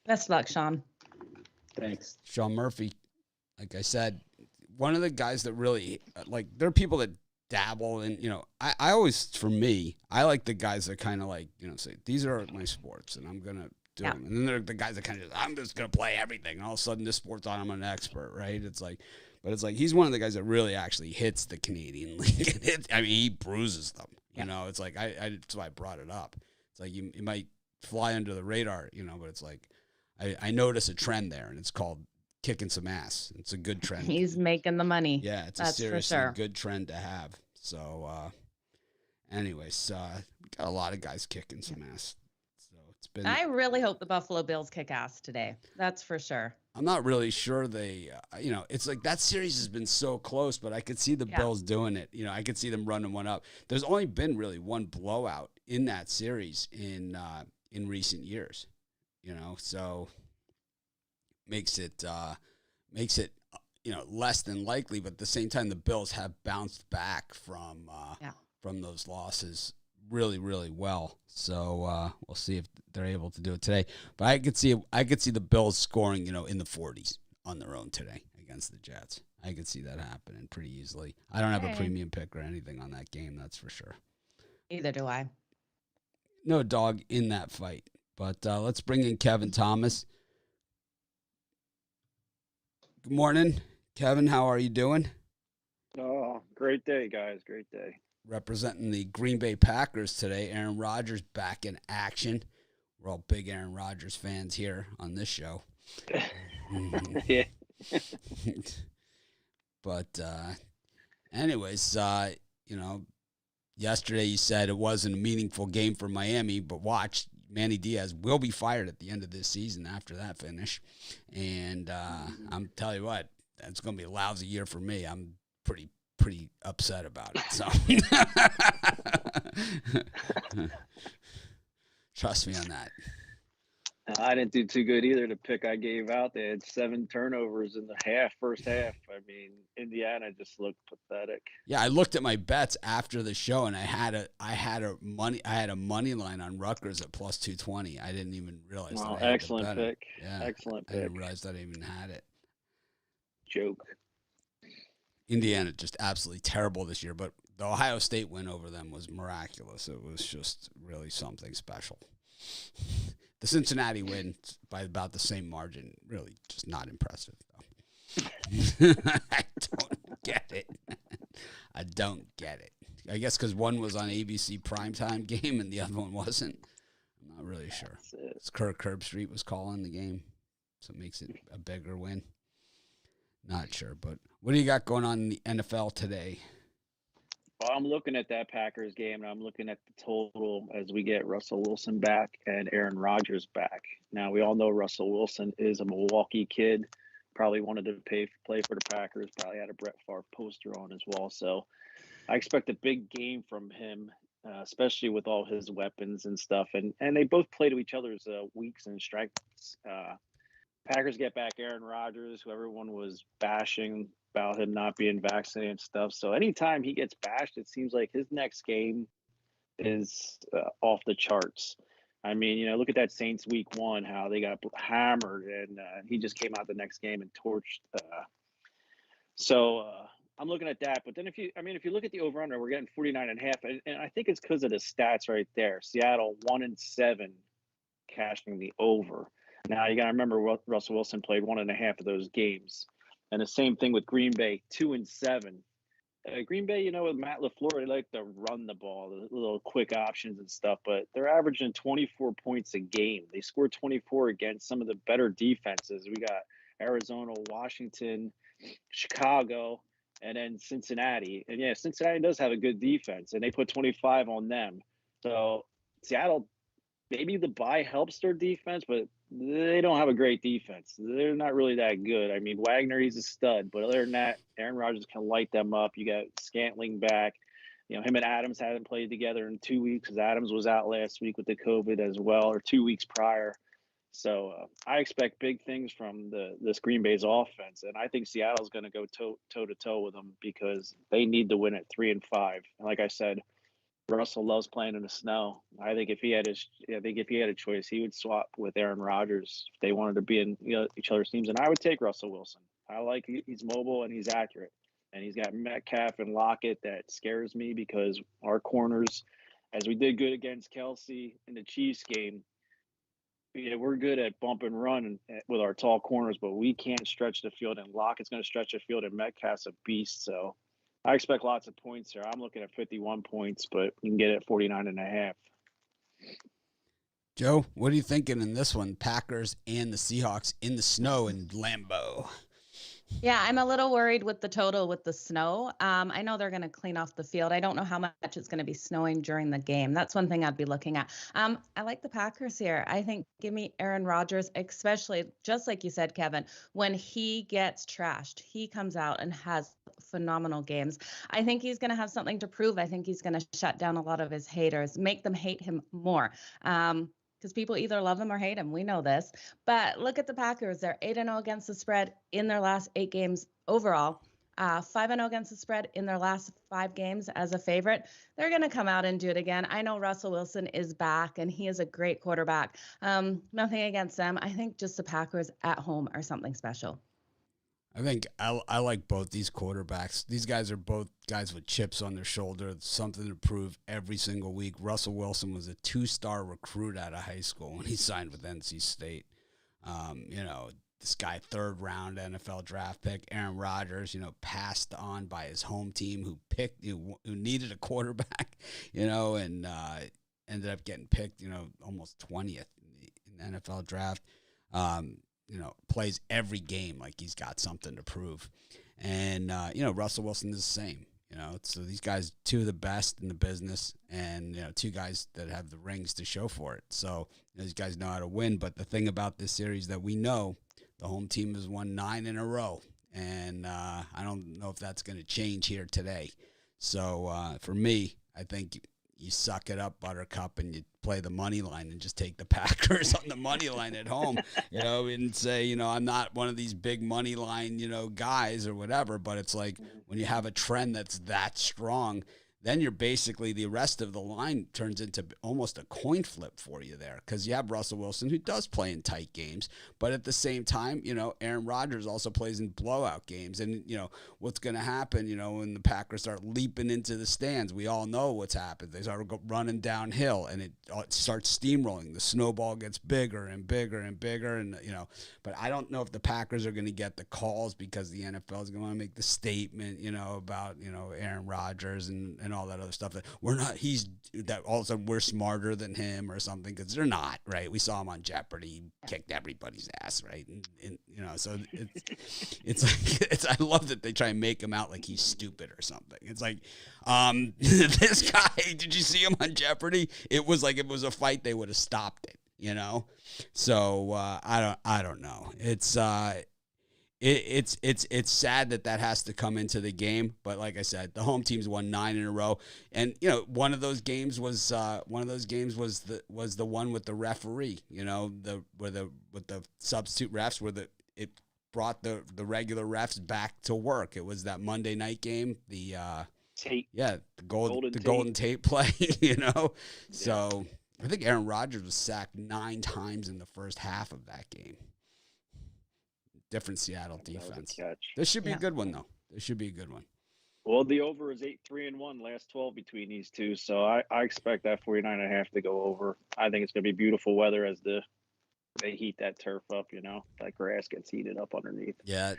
Best of luck, Sean. Thanks. Sean Murphy, like I said, one of the guys that really, like, there are people that dabble in, I always, for me, I like the guys that kind of like, say, these are my sports and I'm going to do them. And then there are the guys that kind of, I'm just going to play everything. And all of a sudden this sport's on, I'm an expert, right? But it's like, he's one of the guys that really actually hits the Canadian League. He bruises them, it's like, that's why I brought it up. It's like, you might fly under the radar, but it's like, I notice a trend there, and it's called kicking some ass. It's a good trend. He's making the money. Yeah, it's That's a seriously for sure. good trend to have. So, anyways, we got a lot of guys kicking some ass. So it's been. I really hope the Buffalo Bills kick ass today. That's for sure. I'm not really sure they, it's like that series has been so close, but I could see the Bills doing it. I could see them running one up. There's only been really one blowout in that series in recent years. So makes it less than likely, but at the same time, the Bills have bounced back from those losses really, really well. So we'll see if they're able to do it today. But I could see the Bills scoring, in the 40s on their own today against the Jets. I could see that happening pretty easily. I don't have a premium pick or anything on that game, that's for sure. Either do I. No dog in that fight. But let's bring in Kevin Thomas. Good morning, Kevin. How are you doing? Oh, great day, guys. Great day. Representing the Green Bay Packers today. Aaron Rodgers back in action. We're all big Aaron Rodgers fans here on this show. Yeah. But anyways, yesterday you said it wasn't a meaningful game for Miami, but watch, Manny Diaz will be fired at the end of this season after that finish. And I'm telling you what, it's going to be a lousy year for me. I'm pretty upset about it. So trust me on that. I didn't do too good either. The pick I gave out, they had 7 turnovers in the first half. Indiana just looked pathetic. Yeah, I looked at my bets after the show, and I had a money line on Rutgers at plus 220. I didn't even realize. Wow, that I had excellent to bet pick. it. Yeah, Excellent I pick. didn't realize that I even had it. Joke. Indiana just absolutely terrible this year, but the Ohio State win over them was miraculous. It was just really something special. The Cincinnati win by about the same margin, really just not impressive, though. I don't get it. I don't get it. I guess because one was on ABC primetime game and the other one wasn't. I'm not really sure. It's Kirk Herbstreit was calling the game, so it makes it a bigger win. Not sure, but what do you got going on in the NFL today? Well, I'm looking at that Packers game, and I'm looking at the total as we get Russell Wilson back and Aaron Rodgers back. Now, we all know Russell Wilson is a Milwaukee kid, probably wanted to play for the Packers, probably had a Brett Favre poster on as well. So I expect a big game from him, especially with all his weapons and stuff. And they both play to each other's weaks and strengths. Packers get back Aaron Rodgers, who everyone was bashing about him not being vaccinated and stuff. So anytime he gets bashed, it seems like his next game is off the charts. Look at that Saints week 1, how they got hammered, and he just came out the next game and torched. So I'm looking at that. But then if you look at the over-under, we're getting 49.5, and I think it's because of the stats right there. Seattle 1-7 cashing the over. Now you got to remember Russell Wilson played 1.5 of those games. And the same thing with Green Bay, 2-7. Green Bay, with Matt LaFleur, they like to run the ball, the little quick options and stuff, but they're averaging 24 points a game. They scored 24 against some of the better defenses. We got Arizona, Washington, Chicago, and then Cincinnati. And yeah, Cincinnati does have a good defense, and they put 25 on them. So Seattle maybe the bye helps their defense, but they don't have a great defense. They're not really that good. I mean, Wagner, he's a stud, but other than that, Aaron Rodgers can light them up. You got Scantling back. Him and Adams hadn't played together in 2 weeks because Adams was out last week with the COVID as well, or 2 weeks prior. So I expect big things from this Green Bay's offense, and I think Seattle's going to go toe to toe with them because they need to win at 3-5. And like I said, Russell loves playing in the snow. I think if he had a choice, he would swap with Aaron Rodgers if they wanted to be in each other's teams. And I would take Russell Wilson. He's mobile and he's accurate, and he's got Metcalf and Lockett that scares me because our corners, as we did good against Kelsey in the Chiefs game, we're good at bump and run with our tall corners, but we can't stretch the field. And Lockett's going to stretch the field, and Metcalf's a beast. So I expect lots of points here. I'm looking at 51 points, but you can get it at 49.5. Joe, what are you thinking in this one? Packers and the Seahawks in the snow in Lambeau. Yeah, I'm a little worried with the total with the snow. I know they're going to clean off the field. I don't know how much it's going to be snowing during the game. That's one thing I'd be looking at. I like the Packers here. I think give me Aaron Rodgers, especially just like you said, Kevin, when he gets trashed, he comes out and has phenomenal games. I think he's going to have something to prove. I think he's going to shut down a lot of his haters, make them hate him more. Because people either love him or hate him. We know this. But look at the Packers. They're 8-0 against the spread in their last 8 games overall. 5-0 against the spread in their last 5 games as a favorite. They're going to come out and do it again. I know Russell Wilson is back, and he is a great quarterback. Nothing against them. I think just the Packers at home are something special. I think I like both these quarterbacks. These guys are both guys with chips on their shoulder, something to prove every single week. Russell Wilson was a 2-star recruit out of high school when he signed with NC State. This guy, 3rd round NFL draft pick. Aaron Rodgers, passed on by his home team who needed a quarterback, and ended up getting picked, almost 20th in the NFL draft. Plays every game like he's got something to prove. And, Russell Wilson is the same, So these guys, 2 of the best in the business and, 2 guys that have the rings to show for it. So these guys know how to win. But the thing about this series that we know, the home team has won 9 in a row. And I don't know if that's going to change here today. So for me, I think you suck it up, Buttercup, and you play the money line and just take the Packers on the money line at home, and say, I'm not one of these big money line, guys or whatever, but it's like when you have a trend that's that strong, then you're basically, the rest of the line turns into almost a coin flip for you there, because you have Russell Wilson, who does play in tight games, but at the same time, Aaron Rodgers also plays in blowout games. And, what's going to happen, when the Packers start leaping into the stands, we all know what's happened. They start running downhill, and it starts steamrolling. The snowball gets bigger and bigger and bigger, and, but I don't know if the Packers are going to get the calls because the NFL is going to make the statement, about, Aaron Rodgers and all that other stuff that all of a sudden we're smarter than him or something, because they're not, right? We saw him on Jeopardy, kicked everybody's ass, right? And so it's like, I love that they try and make him out like he's stupid or something. It's like, this guy, did you see him on Jeopardy? It was like, it was a fight, they would have stopped it, So I don't know. It's sad that has to come into the game, but like I said, the home team's won 9 in a row, and one of those games was the one with the referee, with the substitute refs, where it brought the regular refs back to work. It was that Monday night game, the golden tape play, So I think Aaron Rodgers was sacked 9 times in the first half of that game. Different Seattle defense. This should be a good one, though. This should be a good one. Well, the over is 8-3-1 last 12 between these two, so I expect that 49.5 to go over. I think it's going to be beautiful weather as they heat that turf up. That grass gets heated up underneath. Yeah,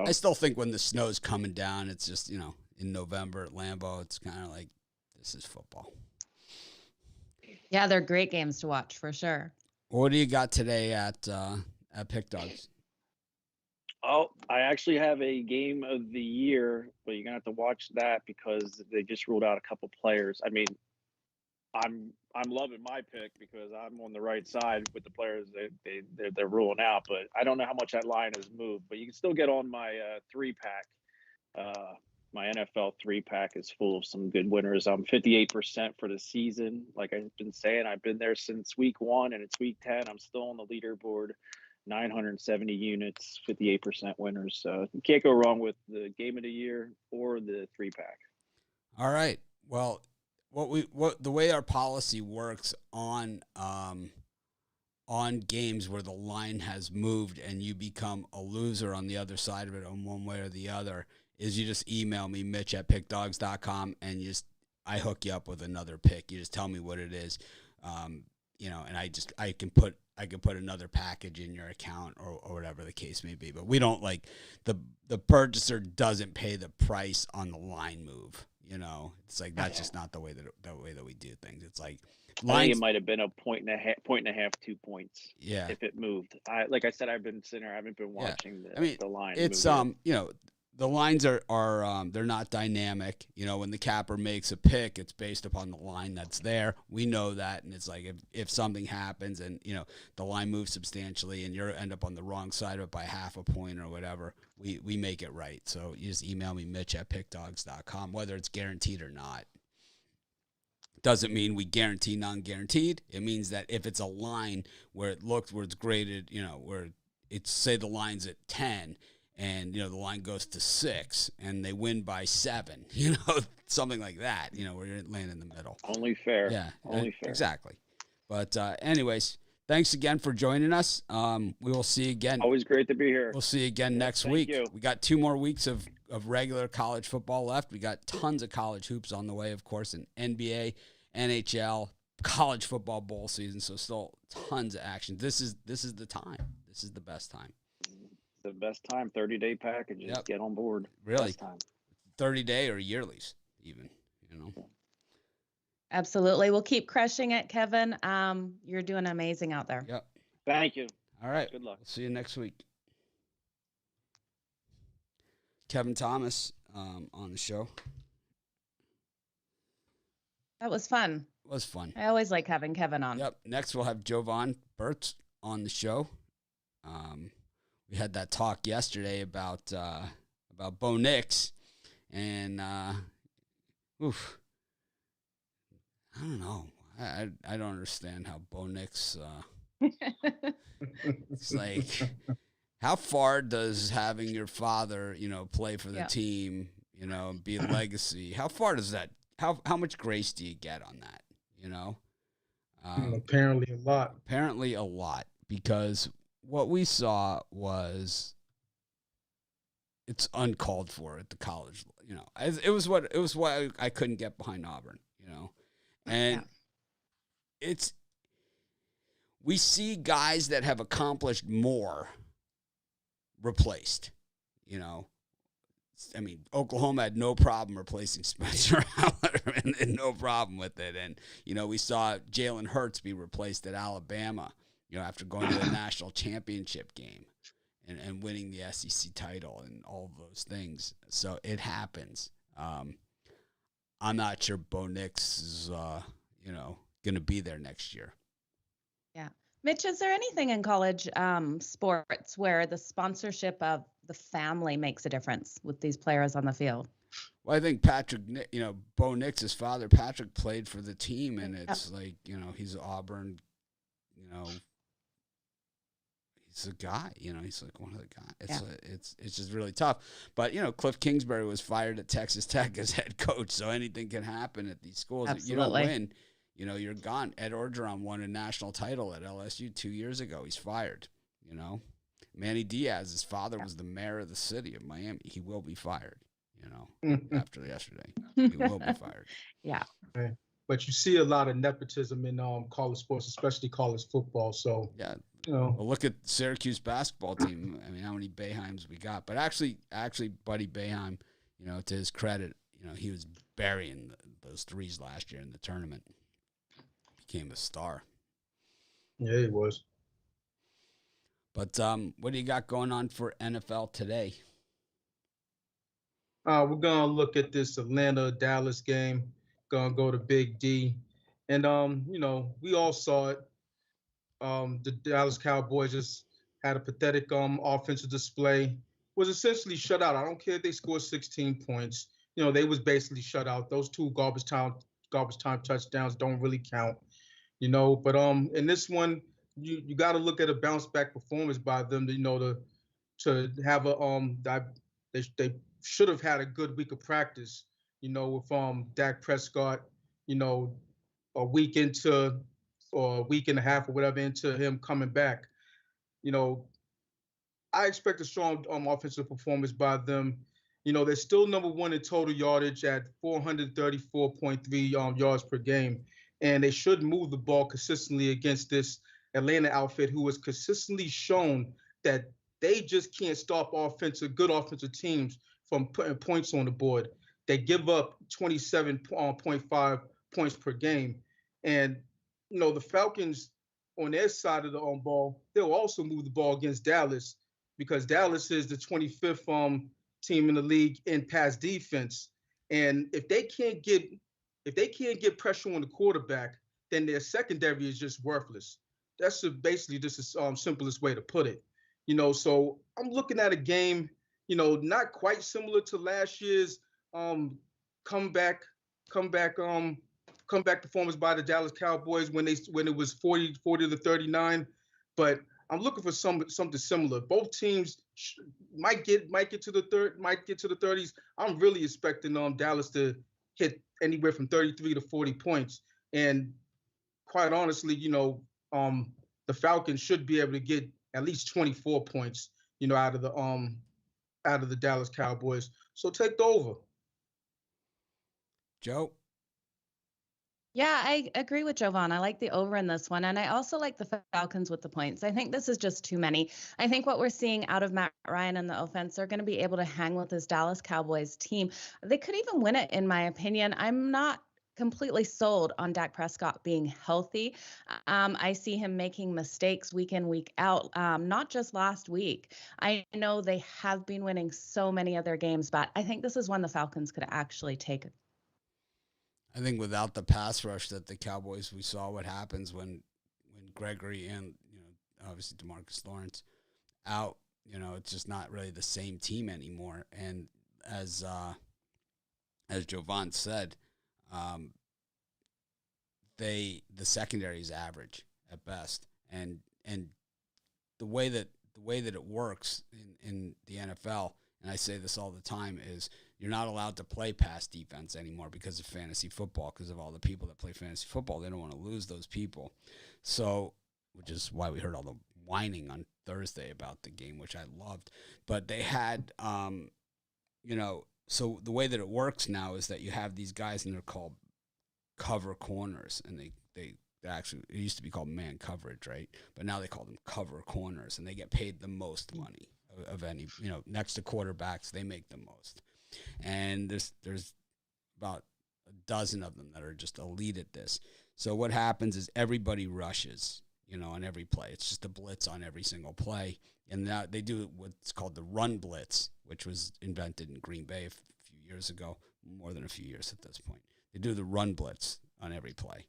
I still think when the snow's coming down, it's just in November at Lambeau, it's kind of like, this is football. Yeah, they're great games to watch for sure. What do you got today at Pick Dogs? Oh, I actually have a game of the year, but you're going to have to watch that because they just ruled out a couple players. I mean, I'm I'm loving my pick because I'm on the right side with the players they're ruling out. But I don't know how much that line has moved. But you can still get on my 3-pack. My NFL 3-pack is full of some good winners. I'm 58% for the season. Like I've been saying, I've been there since week 1, and it's week 10. I'm still on the leaderboard, 970 units, 58% winners. So you can't go wrong with the game of the year or the 3-pack. All right. Well, the way our policy works on games where the line has moved and you become a loser on the other side of it on one way or the other is you just email me, Mitch@pickdogs.com, and I hook you up with another pick. You just tell me what it is, and I can put another package in your account or whatever the case may be. But we don't like the purchaser doesn't pay the price on the line move. It's like that's just not the way that we do things. It's like I think it might have been a point and a half, 2 points. Yeah. If it moved, like I said, I've been sitting there. I haven't been watching the line. It's the lines are they're not dynamic. When the capper makes a pick, it's based upon the line that's there. We know that, and it's like if something happens and the line moves substantially and you end up on the wrong side of it by half a point or whatever, we make it right. So you just email me, Mitch@pickdogs.com, whether it's guaranteed or not. Doesn't mean we guarantee non-guaranteed. It means that if it's a line where it's graded, where it's say the line's at 10. And, the line goes to 6 and they win by 7, something like that, where you're laying in the middle. Only fair. Yeah. Only fair. Exactly. But anyways, thanks again for joining us. We will see you again. Always great to be here. We'll see you again next week. You. We got 2 more weeks of regular college football left. We got tons of college hoops on the way, of course, in NBA, NHL, college football bowl season. So still tons of action. This is the time. This is the best time. The best time, 30-day packages. Yep. Get on board. Really? Best time. 30-day or yearlies, even, Absolutely. We'll keep crushing it, Kevin. You're doing amazing out there. Yep. Thank you. All right. Good luck. See you next week. Kevin Thomas on the show. That was fun. It was fun. I always like having Kevin on. Yep. Next, we'll have Jovan Burtz on the show. We had that talk yesterday about Bo Nix, and I don't know. I don't understand how Bo Nix. It's like, how far does having your father, play for the team, be a legacy? How far does that? How much grace do you get on that? Apparently a lot. Apparently a lot, because what we saw was it's uncalled for at the college. It was why I couldn't get behind Auburn. And we see guys that have accomplished more replaced. Oklahoma had no problem replacing Spencer Rattler and no problem with it. And, we saw Jalen Hurts be replaced at Alabama, after going to the national championship game and winning the SEC title and all of those things. So it happens. I'm not sure Bo Nix is, going to be there next year. Yeah. Mitch, is there anything in college sports where the sponsorship of the family makes a difference with these players on the field? Well, I think Bo Nix's father, Patrick, played for the team, and it's like, he's Auburn, he's a guy, he's like one of the guys. It's just really tough. But, Cliff Kingsbury was fired at Texas Tech as head coach, so anything can happen at these schools. Absolutely. If you don't win, you're gone. Ed Orgeron won a national title at LSU 2 years ago. He's fired, Manny Diaz, his father was the mayor of the city of Miami. He will be fired, after yesterday. He will be fired. Yeah. Right. But you see a lot of nepotism in college sports, especially college football. So, yeah. Well, look at Syracuse basketball team. How many Boeheims we got? But actually, Buddy Boeheim, to his credit, he was burying those threes last year in the tournament. Became a star. Yeah, he was. But what do you got going on for NFL today? We're going to look at this Atlanta-Dallas game. Going to go to Big D. And we all saw it. The Dallas Cowboys just had a pathetic offensive display. Was essentially shut out. I don't care if they scored 16 points. They was basically shut out. Those two garbage time touchdowns don't really count. But in this one, you got to look at a bounce back performance by them. To have they should have had a good week of practice. With Dak Prescott. A week into, or a week and a half or whatever into him coming back. I expect a strong offensive performance by them. They're still number one in total yardage at 434.3 yards per game, and they should move the ball consistently against this Atlanta outfit, who has consistently shown that they just can't stop good offensive teams from putting points on the board. They give up 27.5 points per game, and the Falcons on their side of the ball, they'll also move the ball against Dallas, because Dallas is the 25th team in the league in pass defense. And if they can't get pressure on the quarterback, then their secondary is just worthless. That's basically just the simplest way to put it. So I'm looking at a game, not quite similar to last year's comeback performance by the Dallas Cowboys when it was 40 to 39, but I'm looking for something similar. Both teams might get to the 30s. I'm really expecting Dallas to hit anywhere from 33 to 40 points, and quite honestly, the Falcons should be able to get at least 24 points, out of the Dallas Cowboys. So take the over. Joe? Yeah, I agree with Jovan. I like the over in this one. And I also like the Falcons with the points. I think this is just too many. I think what we're seeing out of Matt Ryan and the offense, they're going to be able to hang with this Dallas Cowboys team. They could even win it, in my opinion. I'm not completely sold on Dak Prescott being healthy. I see him making mistakes week in, week out, not just last week. I know they have been winning so many other games, but I think this is one the Falcons could actually take. I think without the pass rush that the Cowboys, we saw what happens when Gregory and obviously DeMarcus Lawrence out. It's just not really the same team anymore. And as Jovan said, the secondary is average at best, and the way that it works in the NFL, and I say this all the time, is you're not allowed to play pass defense anymore because of fantasy football, because of all the people that play fantasy football. They don't want to lose those people. So, which is why we heard all the whining on Thursday about the game, which I loved. But they had, so the way that it works now is that you have these guys, and they're called cover corners, and they actually, it used to be called man coverage, right? But now they call them cover corners, and they get paid the most money of any, next to quarterbacks, they make the most. And there's about a dozen of them that are just elite at this. So what happens is everybody rushes, on every play. It's just a blitz on every single play. And now they do what's called the run blitz, which was invented in Green Bay a few years ago, more than a few years at this point. They do the run blitz on every play,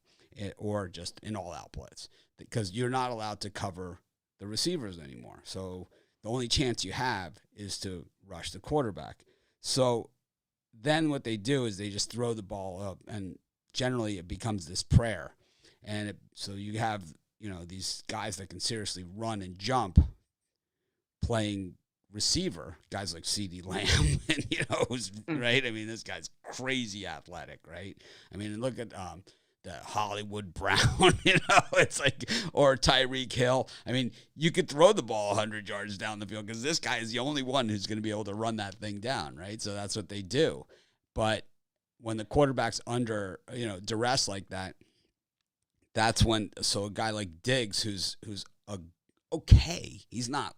or just an all-out blitz, because you're not allowed to cover the receivers anymore. So the only chance you have is to rush the quarterback. So then what they do is they just throw the ball up, and generally it becomes this prayer. And so you have, these guys that can seriously run and jump playing receiver, guys like CeeDee Lamb, and, right? I mean, this guy's crazy athletic, right? I mean, look at the Hollywood Brown, it's like, or Tyreek Hill. I mean, you could throw the ball 100 yards down the field because this guy is the only one who's going to be able to run that thing down, right? So that's what they do. But when the quarterback's under, duress like that, that's when, so a guy like Diggs, who's okay, he's not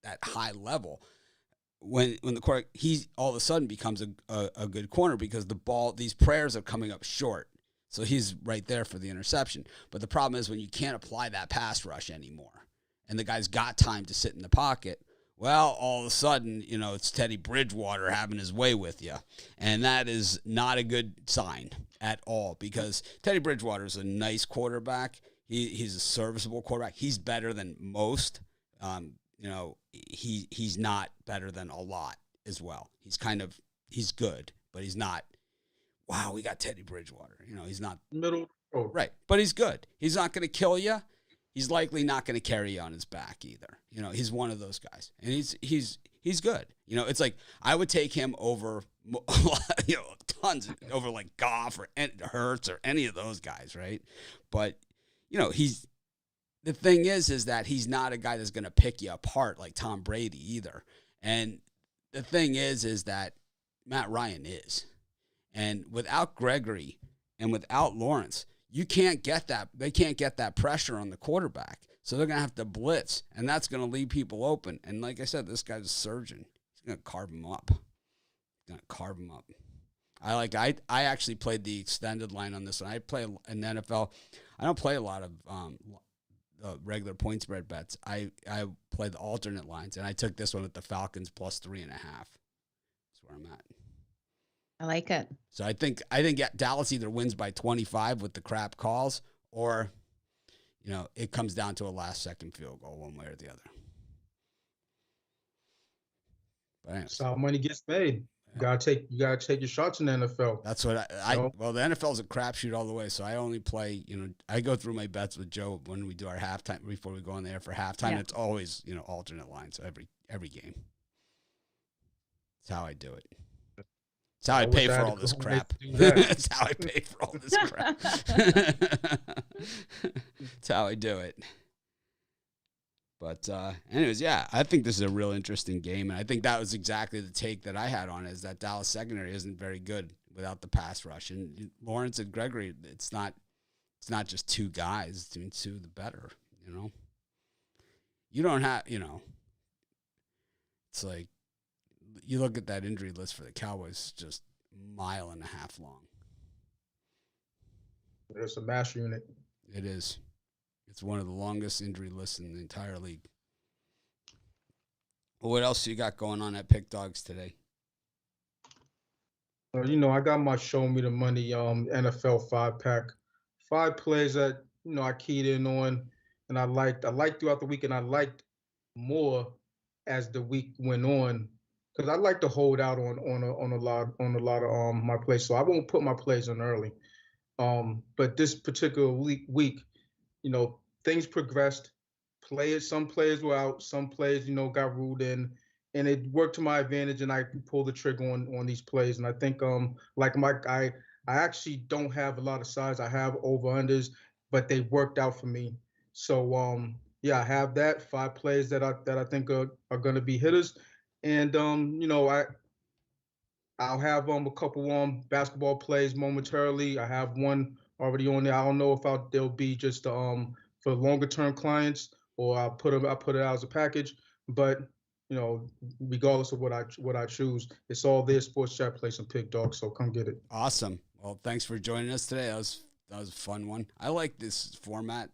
that high level. When the quarterback, he all of a sudden becomes a good corner because the ball, these prayers are coming up short. So he's right there for the interception. But the problem is when you can't apply that pass rush anymore and the guy's got time to sit in the pocket, well, all of a sudden, it's Teddy Bridgewater having his way with you. And that is not a good sign. at all because Teddy Bridgewater is a nice quarterback. He's a serviceable quarterback. He's better than most. He's not better than a lot as well. He's good, but he's not, wow, we got Teddy Bridgewater. He's not Middle road. right, but he's good. He's not going to kill you. He's likely not going to carry you on his back either. He's one of those guys, and he's good. It's like I would take him over, tons over like Goff or Hurts or any of those guys, right? But the thing is that he's not a guy that's going to pick you apart like Tom Brady either. And the thing is that Matt Ryan is, and without Gregory and without Lawrence, you can't get that. They can't get that pressure on the quarterback. So they're going to have to blitz, and that's going to leave people open. And like I said, this guy's a surgeon. He's going to carve him up. I actually played the extended line on this one. I play in the NFL. I don't play a lot of regular point spread bets. I play the alternate lines, and I took this one with the Falcons plus 3.5. That's where I'm at. I like it. So I think Dallas either wins by 25 with the crap calls, or it comes down to a last-second field goal, one way or the other. But anyways, That's how money gets made. You gotta take your shots in the NFL. That's what well, the NFL is a crapshoot all the way, so I only play, I go through my bets with Joe when we do our halftime, before we go on the air for halftime. Yeah. It's always, alternate lines every game. That's how I do it. That's how I pay for all this crap. That's how I pay for all this crap. That's how I do it. But anyways, yeah, I think this is a real interesting game, and I think that was exactly the take that I had on it, is that Dallas secondary isn't very good without the pass rush. And Lawrence and Gregory, it's not just two guys. It's two the better, You don't have, it's like, you look at that injury list for the Cowboys, just a mile and a half long. It's a mass unit. It is. It's one of the longest injury lists in the entire league. Well, what else you got going on at Pick Dogs today? I got my Show Me the Money NFL 5-pack. 5 plays that, I keyed in on, and I liked throughout the week, and I liked more as the week went on, because I like to hold out on a lot of my plays, so I won't put my plays on early. But this particular week, things progressed. Some players were out, some plays, got ruled in, and it worked to my advantage, and I pulled the trigger on these plays. And I think, I actually don't have a lot of size. I have over-unders, but they worked out for me. So, I have that 5 plays that I think are going to be hitters. And, I'll have a couple basketball plays momentarily. I have one already on there. I don't know if they'll be just for longer term clients, or I'll put it out as a package. But regardless of what I choose, it's all there. Sports Chat, play some Pick Dogs. So come get it. Awesome. Well, thanks for joining us today. That was a fun one. I like this format.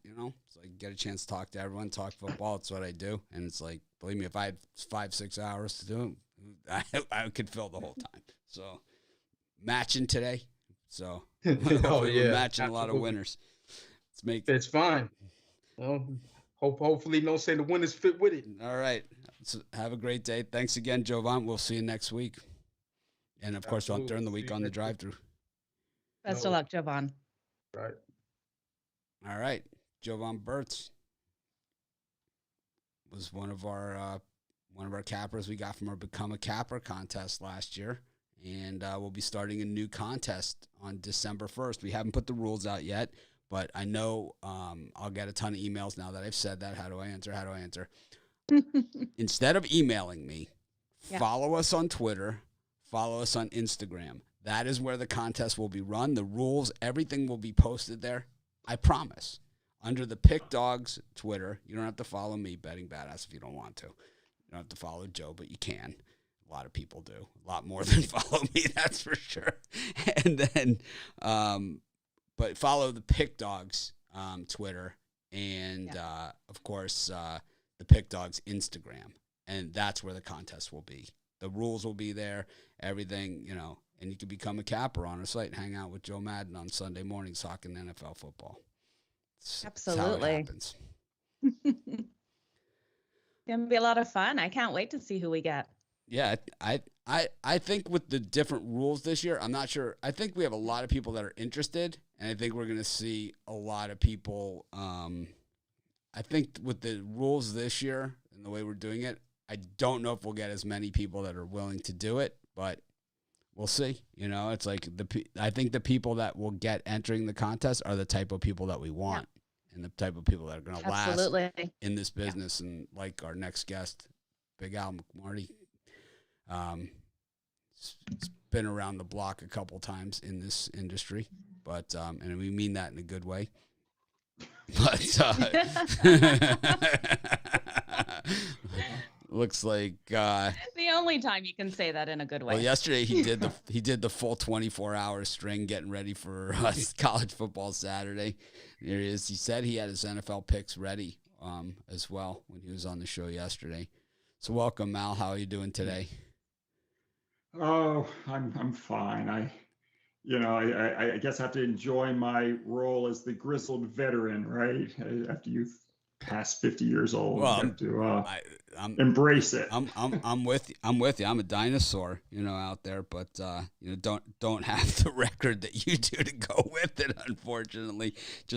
So I get a chance to talk to everyone, talk football. It's what I do, and it's like, believe me, if I had 5-6 hours to do it, I could fill the whole time. So matching today. So we're matching a lot of winners. It's fine. Hopefully, don't say the winners fit with it. All right. So have a great day. Thanks again, Jovan. We'll see you next week. And of course, during the week on the drive-through. Best of luck, Jovan. Right. All right. Jovan Burtz was one of our cappers we got from our Become a Capper contest last year. And we'll be starting a new contest on December 1st. We haven't put the rules out yet, but I know I'll get a ton of emails now that I've said that. How do I enter? Instead of emailing me, follow us on Twitter, follow us on Instagram. That is where the contest will be run. The rules, everything will be posted there. I promise. Under the Pick Dogs Twitter, you don't have to follow me, Betting Badass, if you don't want to. You don't have to follow Joe, but you can. A lot of people do. A lot more than follow me, that's for sure. And then, but follow the Pick Dogs Twitter and, of course, the Pick Dogs Instagram. And that's where the contest will be. The rules will be there, everything, and you can become a capper on our site and hang out with Joe Madden on Sunday mornings talking NFL football. Absolutely. That's how it happens. It's gonna be a lot of fun. I can't wait to see who we get. Yeah, I think with the different rules this year, I'm not sure. I think we have a lot of people that are interested, and I think we're going to see a lot of people. I think with the rules this year and the way we're doing it, I don't know if we'll get as many people that are willing to do it, but we'll see. You know, it's like I think the people that will get entering the contest are the type of people that we want, and the type of people that are going to last in this business. And like our next guest, Big Al McMarty. It's been around the block a couple times in this industry, but and we mean that in a good way. But looks like the only time you can say that in a good way. Well, yesterday he did the full 24-hour string getting ready for college football Saturday. There he is. He said he had his NFL picks ready as well when he was on the show yesterday. So welcome, Mal. How are you doing today? Oh, I'm fine. I guess I have to enjoy my role as the grizzled veteran, right? After you've passed 50 years old, you have to embrace it. I'm with you. I'm a dinosaur, out there, but don't have the record that you do to go with it. Unfortunately,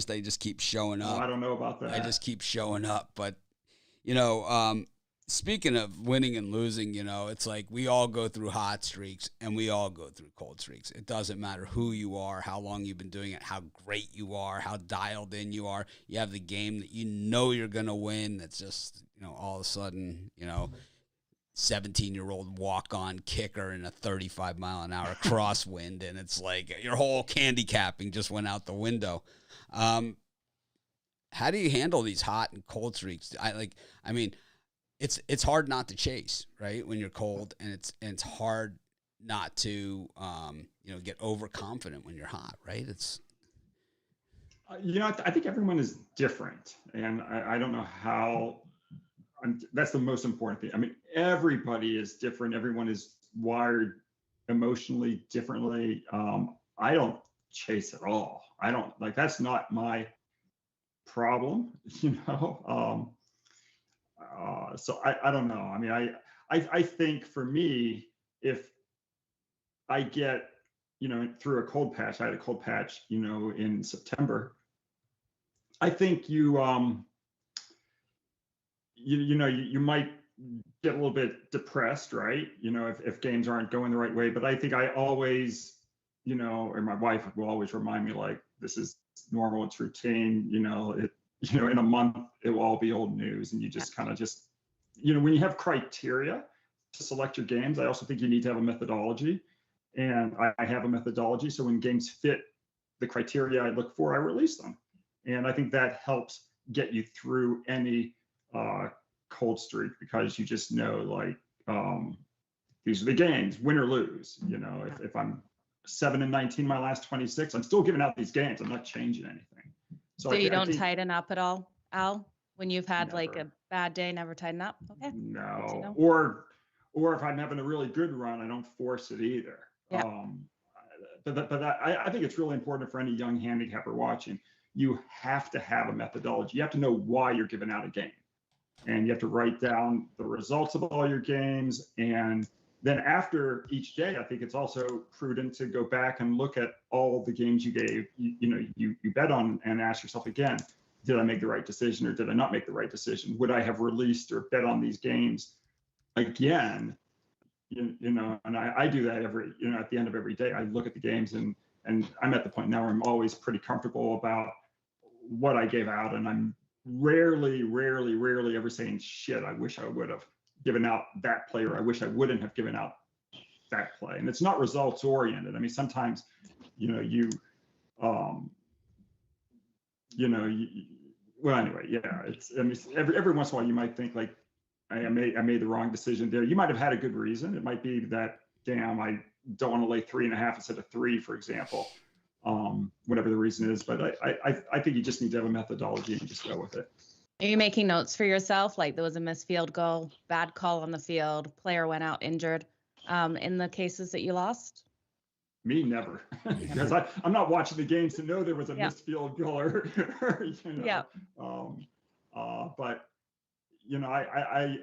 they just keep showing up. Oh, I don't know about that. I just keep showing up, but speaking of winning and losing, it's like we all go through hot streaks and we all go through cold streaks. It doesn't matter who you are, how long you've been doing it, how great you are, how dialed in you are. You have the game that you're going to win. That's just, all of a sudden, 17-year-old walk-on kicker in a 35-mile-an-hour crosswind, and it's like your whole handicapping just went out the window. How do you handle these hot and cold streaks? It's hard not to chase, right? When you're cold, and it's hard not to get overconfident when you're hot, right? It's I think everyone is different, and I don't know how. That's the most important thing. I mean, everybody is different. Everyone is wired emotionally differently. I don't chase at all. I don't that's not my problem, So I don't know. I mean, I think for me, if I get, through a cold patch, I had a cold patch, in September. I think you might get a little bit depressed, right? If games aren't going the right way. But I think I always, or my wife will always remind me, like, this is normal, it's routine, in a month, it will all be old news. And you just kind of when you have criteria to select your games, I also think you need to have a methodology. And I have a methodology. So when games fit the criteria I look for, I release them. And I think that helps get you through any cold streak, because you just know, these are the games, win or lose. If I'm 7-19 my last 26, I'm still giving out these games. I'm not changing anything. So you don't tighten up at all, Al? When you've had like a bad day, never tighten up? Okay. No. Or if I'm having a really good run, I don't force it either. Yeah. But I think it's really important for any young handicapper watching. You have to have a methodology. You have to know why you're giving out a game. And you have to write down the results of all your games. And then after each day, I think it's also prudent to go back and look at all the games you gave, you bet on, and ask yourself again, did I make the right decision or did I not make the right decision? Would I have released or bet on these games again? And I do that at the end of every day. I look at the games and I'm at the point now where I'm always pretty comfortable about what I gave out. And I'm rarely ever saying, shit, I wish I would have given out that play, or I wish I wouldn't have given out that play. And it's not results oriented. I mean, sometimes, every once in a while you might think like, I made the wrong decision there. You might have had a good reason. It might be that, damn, I don't want to lay 3.5 instead of 3, for example. Whatever the reason is, but I think you just need to have a methodology and just go with it. Are you making notes for yourself? Like there was a missed field goal, bad call on the field, player went out injured, in the cases that you lost? Me, never. Because I'm not watching the games to know there was a missed field goal or you know. Yeah. But you know, I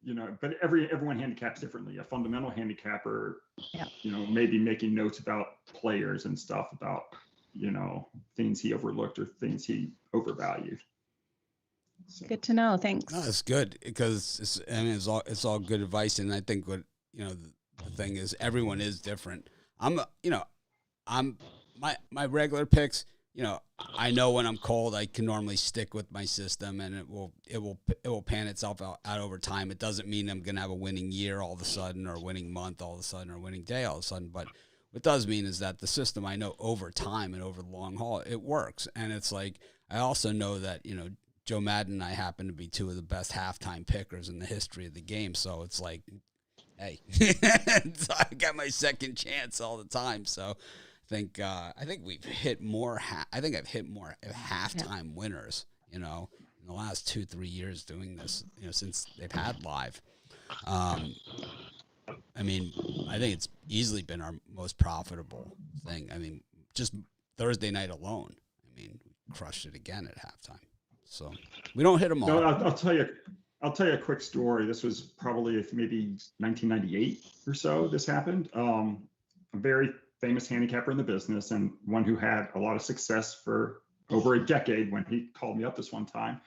you know, but everyone handicaps differently. A fundamental handicapper, you know, maybe making notes about players and stuff about, you know, things he overlooked or things he overvalued. So. Good to know. Thanks. No, it's good because it's all good advice, and I think what you know the thing is everyone is different. My regular picks. You know, I know when I'm cold, I can normally stick with my system, and it will pan itself out over time. It doesn't mean I'm gonna have a winning year all of a sudden, or a winning month all of a sudden, or a winning day all of a sudden. But what does mean is that the system I know over time and over the long haul it works, and it's like I also know that you know Joe Madden and I happen to be two of the best halftime pickers in the history of the game. So it's like, hey, so I got my second chance all the time. So. I think we've hit more. I think I've hit more halftime winners. You know, in the last 2-3 years doing this. You know, since they've had live. I mean, I think it's easily been our most profitable thing. I mean, just Thursday night alone. I mean, we crushed it again at halftime. So we don't hit them all. No, I'll tell you a quick story. This was probably maybe 1998 or so. This happened. A very famous handicapper in the business and one who had a lot of success for over a decade. When he called me up this one time,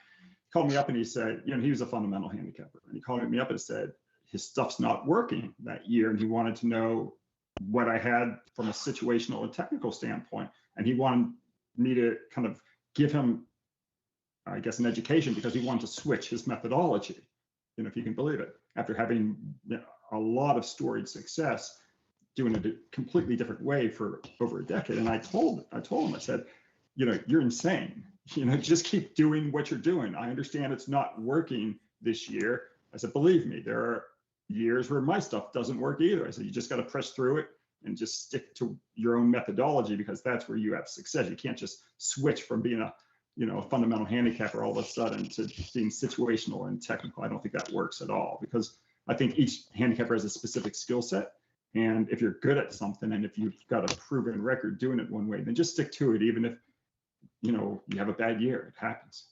and he said, you know, he was a fundamental handicapper, and he called me up and said his stuff's not working that year, and he wanted to know what I had from a situational and technical standpoint, and he wanted me to kind of give him, I guess, an education because he wanted to switch his methodology, you know, if you can believe it, after having, you know, a lot of storied success doing it a completely different way for over a decade. And I told him, I said, you know, you're insane. You know, just keep doing what you're doing. I understand it's not working this year. I said, believe me, there are years where my stuff doesn't work either. I said, you just got to press through it and just stick to your own methodology because that's where you have success. You can't just switch from being a fundamental handicapper all of a sudden to being situational and technical. I don't think that works at all because I think each handicapper has a specific skill set. And if you're good at something and if you've got a proven record doing it one way, then just stick to it, even if, you know, you have a bad year. It happens.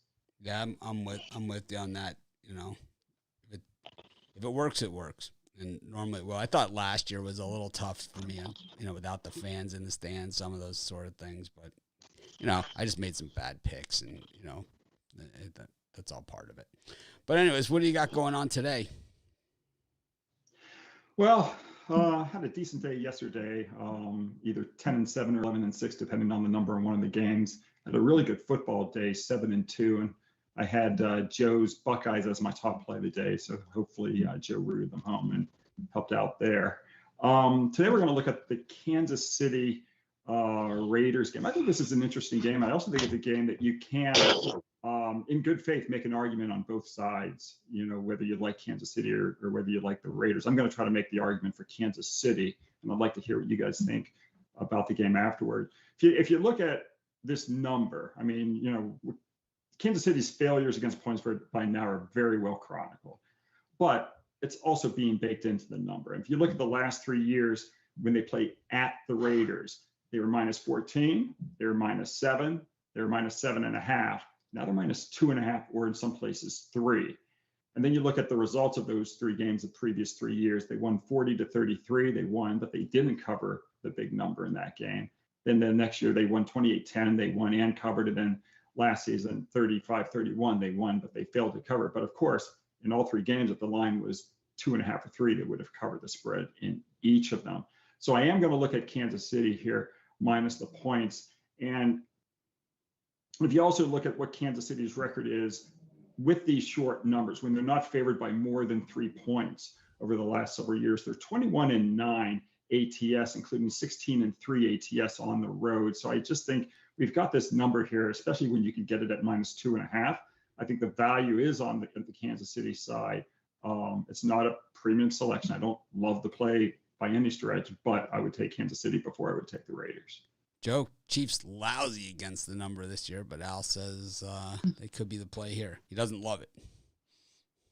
Yeah, I'm with you on that. You know, if it works, it works. And normally, well, I thought last year was a little tough for me, you know, without the fans in the stands, some of those sort of things. But, you know, I just made some bad picks, and, you know, that's all part of it. But anyways, what do you got going on today? Well, had a decent day yesterday, either 10-7 or 11-6, depending on the number in one of the games. Had a really good football day, 7-2, and I had Joe's Buckeyes as my top play of the day. So hopefully Joe rooted them home and helped out there. Today we're going to look at the Kansas City Raiders game. I think this is an interesting game. I also think it's a game that you can, in good faith, make an argument on both sides, you know, whether you like Kansas City or whether you like the Raiders. I'm going to try to make the argument for Kansas City, and I'd like to hear what you guys think about the game afterward. If you look at this number, I mean, you know, Kansas City's failures against points by now are very well chronicled, but it's also being baked into the number. And if you look at the last 3 years when they played at the Raiders, they were -14, they were -7, they were -7.5. Now they're -2.5, or in some places 3. And then you look at the results of those 3 games the previous 3 years. They won 40-33. They won, but they didn't cover the big number in that game. Then the next year they won 28-10. They won and covered. And then last season 35-31. They won, but they failed to cover. But of course, in all 3 games, if the line was 2.5 or 3, they would have covered the spread in each of them. So I am going to look at Kansas City here minus the points. And if you also look at what Kansas City's record is with these short numbers, when they're not favored by more than 3 points over the last several years, they're 21-9 ATS, including 16-3 ATS on the road. So I just think we've got this number here, especially when you can get it at -2.5. I think the value is on the Kansas City side. It's not a premium selection. I don't love the play by any stretch, but I would take Kansas City before I would take the Raiders. Joe, Chiefs lousy against the number this year, but Al says they could be the play here. He doesn't love it.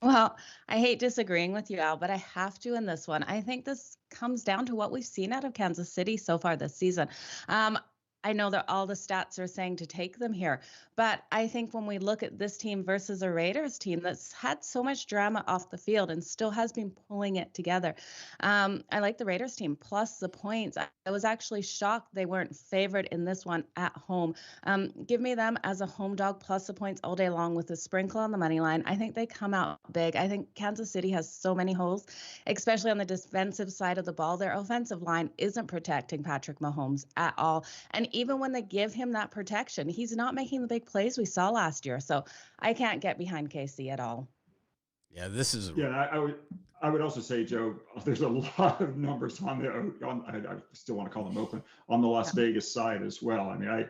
Well, I hate disagreeing with you, Al, but I have to in this one. I think this comes down to what we've seen out of Kansas City so far this season. Um, I know that all the stats are saying to take them here, but I think when we look at this team versus a Raiders team that's had so much drama off the field and still has been pulling it together, I like the Raiders team plus the points. I was actually shocked they weren't favored in this one at home. Give me them as a home dog plus the points all day long with a sprinkle on the money line. I think they come out big. I think Kansas City has so many holes, especially on the defensive side of the ball. Their offensive line isn't protecting Patrick Mahomes at all. And even when they give him that protection, he's not making the big plays we saw last year. So I can't get behind KC at all. Yeah, this is. I would also say, Joe, there's a lot of numbers on there. I still want to call them open on the Las Vegas side as well. I mean,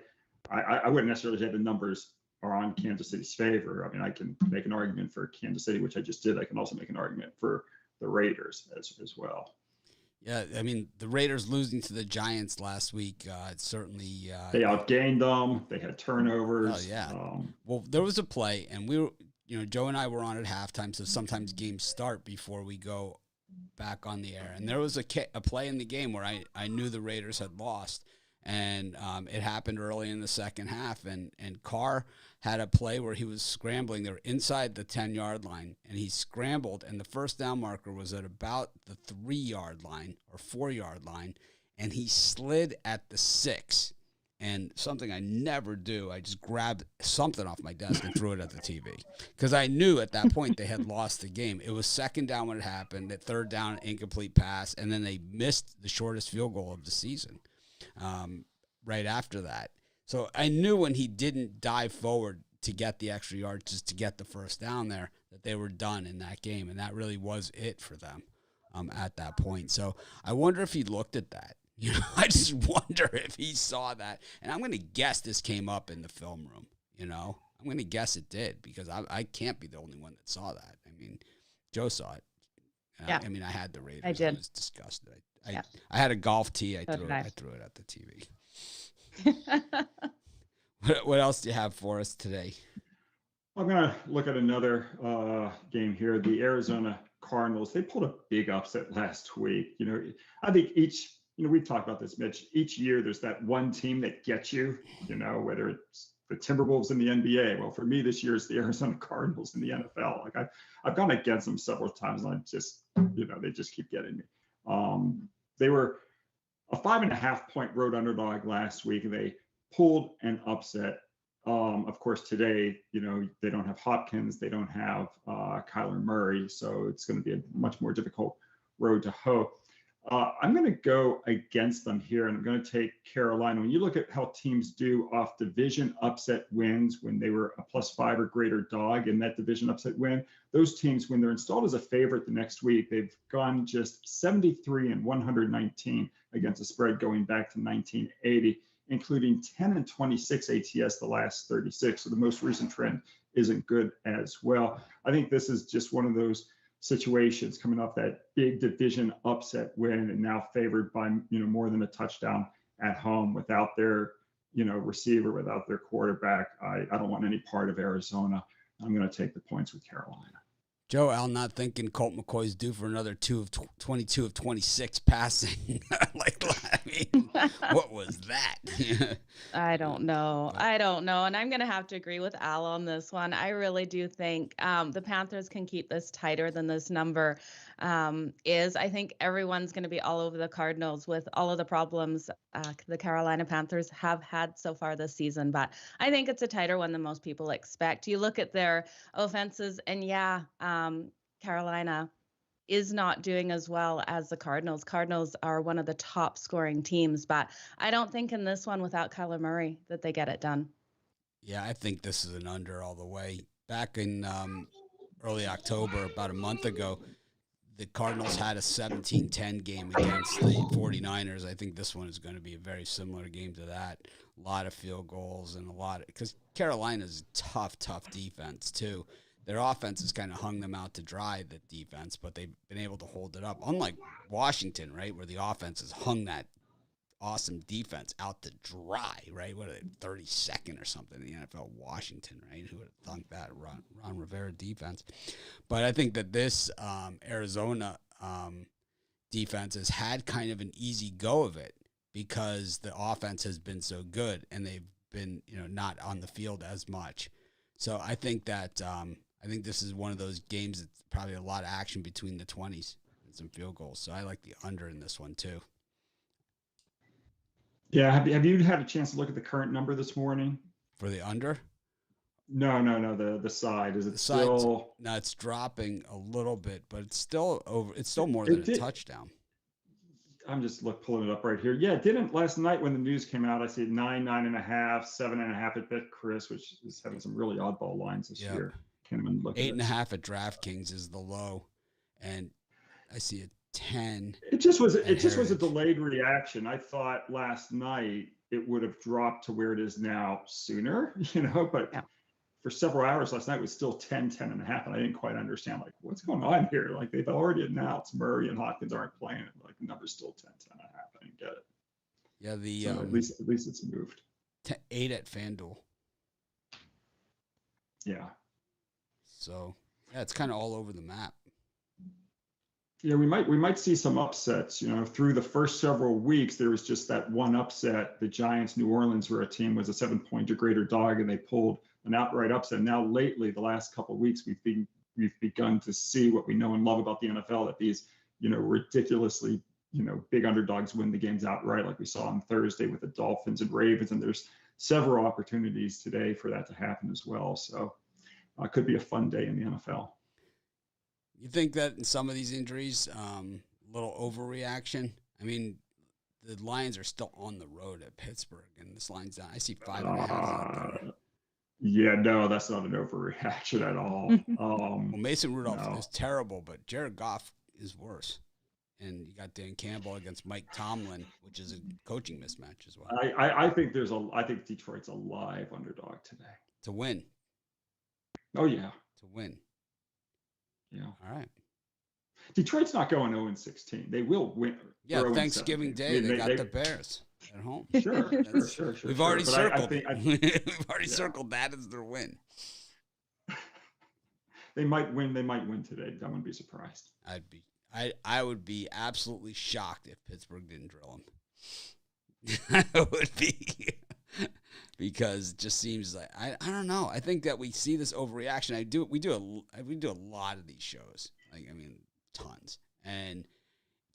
I wouldn't necessarily say the numbers are on Kansas City's favor. I mean, I can make an argument for Kansas City, which I just did. I can also make an argument for the Raiders as well. Yeah, I mean, the Raiders losing to the Giants last week certainly. They outgained them. They had turnovers. Oh, yeah. Well, there was a play, and we were, Joe and I were on at halftime, so sometimes games start before we go back on the air. And there was a play in the game where I knew the Raiders had lost, and it happened early in the second half. And Carr had a play where he was scrambling. They were inside the 10-yard line, and he scrambled, and the first down marker was at about the 3-yard line or 4-yard line, and he slid at the 6. And something I never do, I just grabbed something off my desk and threw it at the TV. Because I knew at that point they had lost the game. It was second down when it happened, at third down, incomplete pass, and then they missed the shortest field goal of the season right after that. So I knew when he didn't dive forward to get the extra yard, just to get the first down there, that they were done in that game. And that really was it for them at that point. So I wonder if he looked at that. I just wonder if he saw that. And I'm going to guess this came up in the film room. I'm going to guess it did, because I can't be the only one that saw that. I mean, Joe saw it. Yeah. I mean, I had the Raiders. I did. I was disgusted. I had a golf tee. I threw it at the TV. What else do you have for us today? I'm going to look at another game here. The Arizona Cardinals, they pulled a big upset last week. I think we've talked about this, Mitch. Each year there's that one team that gets you, whether it's the Timberwolves in the NBA. Well, for me this year, it's the Arizona Cardinals in the NFL. Like I've gone against them several times, and I just, they just keep getting me. They were a 5.5-point road underdog last week, and they pulled an upset. Of course, today, they don't have Hopkins, they don't have Kyler Murray, so it's going to be a much more difficult road to hoe. I'm going to go against them here, and I'm going to take Carolina. When you look at how teams do off division upset wins when they were a +5 or greater dog in that division upset win, those teams, when they're installed as a favorite the next week, they've gone just 73-119 against the spread going back to 1980, including 10-26 ATS the last 36. So the most recent trend isn't good as well. I think this is just one of those situations coming off that big division upset win, and now favored by more than a touchdown at home without their receiver, without their quarterback. I don't want any part of Arizona. I'm going to take the points with Carolina. Joe, Al, not thinking Colt McCoy's due for another 22 of 26 passing. What was that? I don't know. And I'm going to have to agree with Al on this one. I really do think the Panthers can keep this tighter than this number is. I think everyone's going to be all over the Cardinals with all of the problems the Carolina Panthers have had so far this season. But I think it's a tighter one than most people expect. You look at their offenses, and Carolina is not doing as well as the Cardinals. Cardinals are one of the top scoring teams, but I don't think in this one without Kyler Murray that they get it done. Yeah, I think this is an under all the way. Back in early October, about a month ago, the Cardinals had a 17-10 game against the 49ers. I think this one is going to be a very similar game to that. A lot of field goals and because Carolina's a tough defense too. Their offense has kind of hung them out to dry, the defense, but they've been able to hold it up. Unlike Washington, right, where the offense has hung that awesome defense out to dry, right? What are they, 32nd or something in the NFL? Washington, right? Who would have thunk that? Ron Rivera defense. But I think that this Arizona defense has had kind of an easy go of it because the offense has been so good and they've been, not on the field as much. So I think that I think this is one of those games that's probably a lot of action between the 20s and some field goals. So I like the under in this one too. Yeah. Have you had a chance to look at the current number this morning? For the under? No. The side. Is it The still? No, it's dropping a little bit, but it's still over. It's still more than a touchdown. I'm just pulling it up right here. Yeah, it didn't last night when the news came out. I see 9.5, 7.5 at BetChris, which is having some really oddball lines this year. Can't even look. 8.5 at DraftKings is the low, and I see a 10. It just was a delayed reaction. I thought last night it would have dropped to where it is now sooner, but for several hours last night it was still 10.5, and I didn't quite understand what's going on here. They've already announced Murray and Hopkins aren't playing, and the number's still 10.5. I didn't get it. Yeah, so at least it's moved. 8 at FanDuel. Yeah. So it's kind of all over the map. Yeah, we might see some upsets. Through the first several weeks, there was just that one upset, the Giants, New Orleans, where a team was a 7-point or greater dog, and they pulled an outright upset. Now, lately, the last couple of weeks, we've begun to see what we know and love about the NFL, that these, ridiculously, big underdogs win the games outright, like we saw on Thursday with the Dolphins and Ravens. And there's several opportunities today for that to happen as well. So it could be a fun day in the NFL. You think that in some of these injuries, little overreaction? I mean, the Lions are still on the road at Pittsburgh, and this line's down. I see 5.5. Yeah, no, that's not an overreaction at all. Well, Mason Rudolph is terrible, but Jared Goff is worse. And you got Dan Campbell against Mike Tomlin, which is a coaching mismatch as well. I think Detroit's a live underdog today. To win. Oh, yeah. To win. Yeah. All right. Detroit's not going 0-16. They will win. Yeah, Thanksgiving Day, they got the Bears at home. Sure. We've already circled. We've already circled that as their win. They might win. They might win today. I wouldn't be surprised. I would be absolutely shocked if Pittsburgh didn't drill them. I would be. Because it just seems like I don't know. I think that we see this overreaction. We do a lot of these shows. Tons. And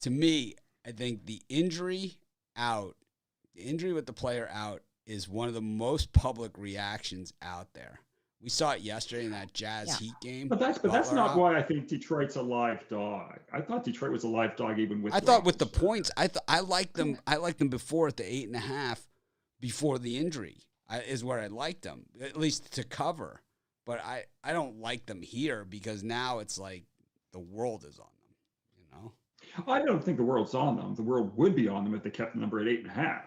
to me, I think the injury with the player out is one of the most public reactions out there. We saw it yesterday in that Jazz Heat game. But that's not why I think Detroit's a live dog. I thought Detroit was a live dog even with. I thought with the points, I liked them. I liked them before at the 8.5 before the injury. Is where I liked them, at least to cover. But I don't like them here because now it's like the world is on them, I don't think the world's on them. The world would be on them if they kept the number at 8.5.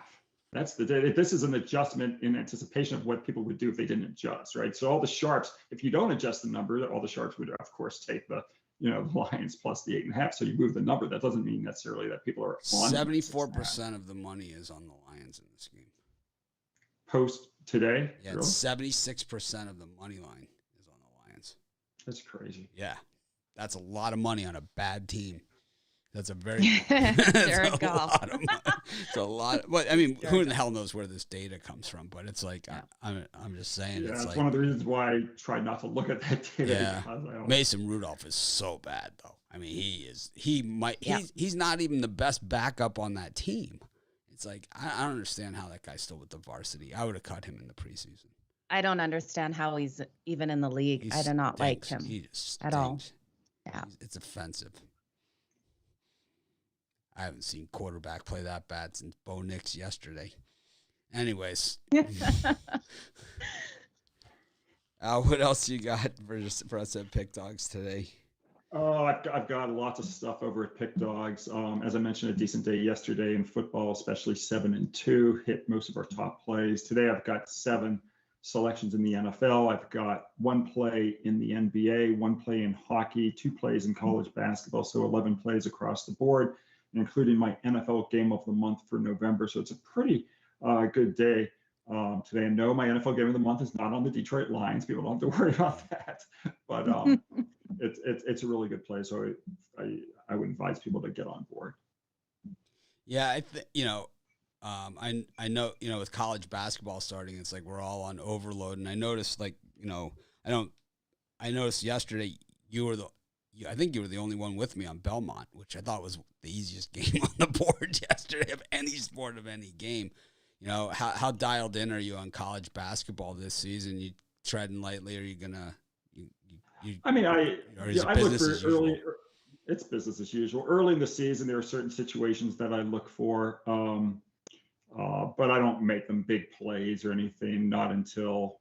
That's this is an adjustment in anticipation of what people would do if they didn't adjust, right? So all the sharps, if you don't adjust the number, all the sharps would, of course, take the Lions plus the 8.5. So you move the number. That doesn't mean necessarily that people are on. 74% of the money is on the Lions in this game. Post today? Yeah, really? 76% of the money line is on the Lions. That's crazy. Yeah. That's a lot of money on a bad team. That's a very Jared Goff. It's a lot. But who in the hell knows where this data comes from? But it's like I'm just saying. Yeah, it's that's like, one of the reasons why I try not to look at that data. Yeah, Mason Rudolph is so bad though. He's not even the best backup on that team. It's like I don't understand how that guy's still with the varsity. I would have cut him in the preseason. I don't understand how he's even in the league. I do not like him at all. Yeah, it's offensive. I haven't seen quarterback play that bad since Bo Nix yesterday. Anyways. What else you got for us at Pick Dogs today? Oh, I've got lots of stuff over at Pick Dogs. As I mentioned, a decent day yesterday in football, especially 7-2, hit most of our top plays. Today I've got 7 selections in the NFL. I've got 1 play in the NBA, 1 play in hockey, 2 plays in college basketball, so 11 plays across the board. including my NFL game of the month for November. So it's a pretty good day today. And no, my NFL game of the month is not on the Detroit Lions. People don't have to worry about that. But it's a really good play. So I would advise people to get on board. Yeah, I know, with college basketball starting, it's like we're all on overload. And I noticed, like, I noticed yesterday I think you were the only one with me on Belmont, which I thought was the easiest game on the board yesterday of any sport, of any game. How dialed in are you on college basketball this season? You treading lightly? Or are you gonna? I look for early. It's business as usual. Early in the season, there are certain situations that I look for, but I don't make them big plays or anything. Not until,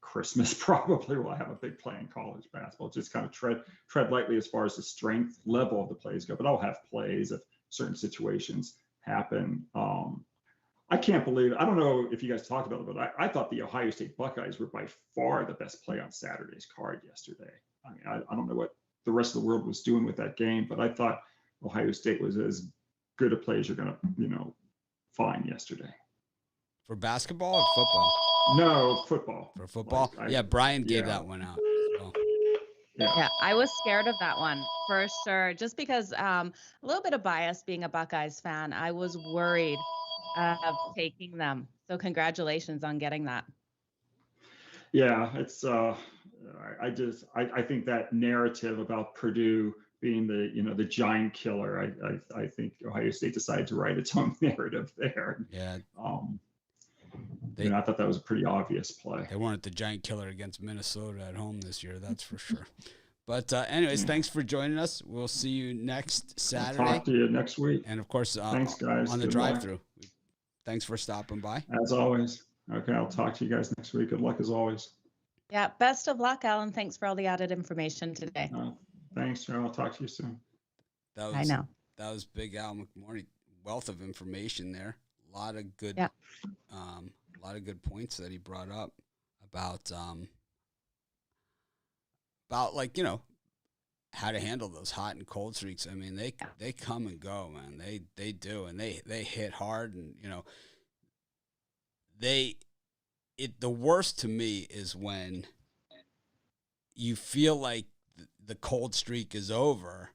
Christmas probably will have a big play in college basketball. Just kind of tread lightly as far as the strength level of the plays go. But I'll have plays if certain situations happen. I can't believe, I don't know if you guys talked about it, but I thought the Ohio State Buckeyes were by far the best play on Saturday's card yesterday. I don't know what the rest of the world was doing with that game, but I thought Ohio State was as good a play as you're going to, find yesterday. For basketball or football? No, football. For football? Brian gave that one out as well. Yeah, I was scared of that one for sure. Just because a little bit of bias being a Buckeyes fan, I was worried of taking them. So congratulations on getting that. Yeah, it's I think that narrative about Purdue being the giant killer, I think Ohio State decided to write its own narrative there. Yeah. I thought that was a pretty obvious play. They weren't the giant killer against Minnesota at home this year, that's for sure. But anyways, thanks for joining us. We'll see you next Saturday. I'll talk to you next week. And of course, thanks guys on the drive-through. Thanks for stopping by. As always. Okay, I'll talk to you guys next week. Good luck as always. Yeah, best of luck, Alan. Thanks for all the added information today. Thanks, Joe. I'll talk to you soon. I know. That was Big Al McMorty. Wealth of information there. A lot of good points that he brought up about how to handle those hot and cold streaks. I mean, they come and go, man. They do, and they hit hard, and the worst to me is when you feel like the cold streak is over,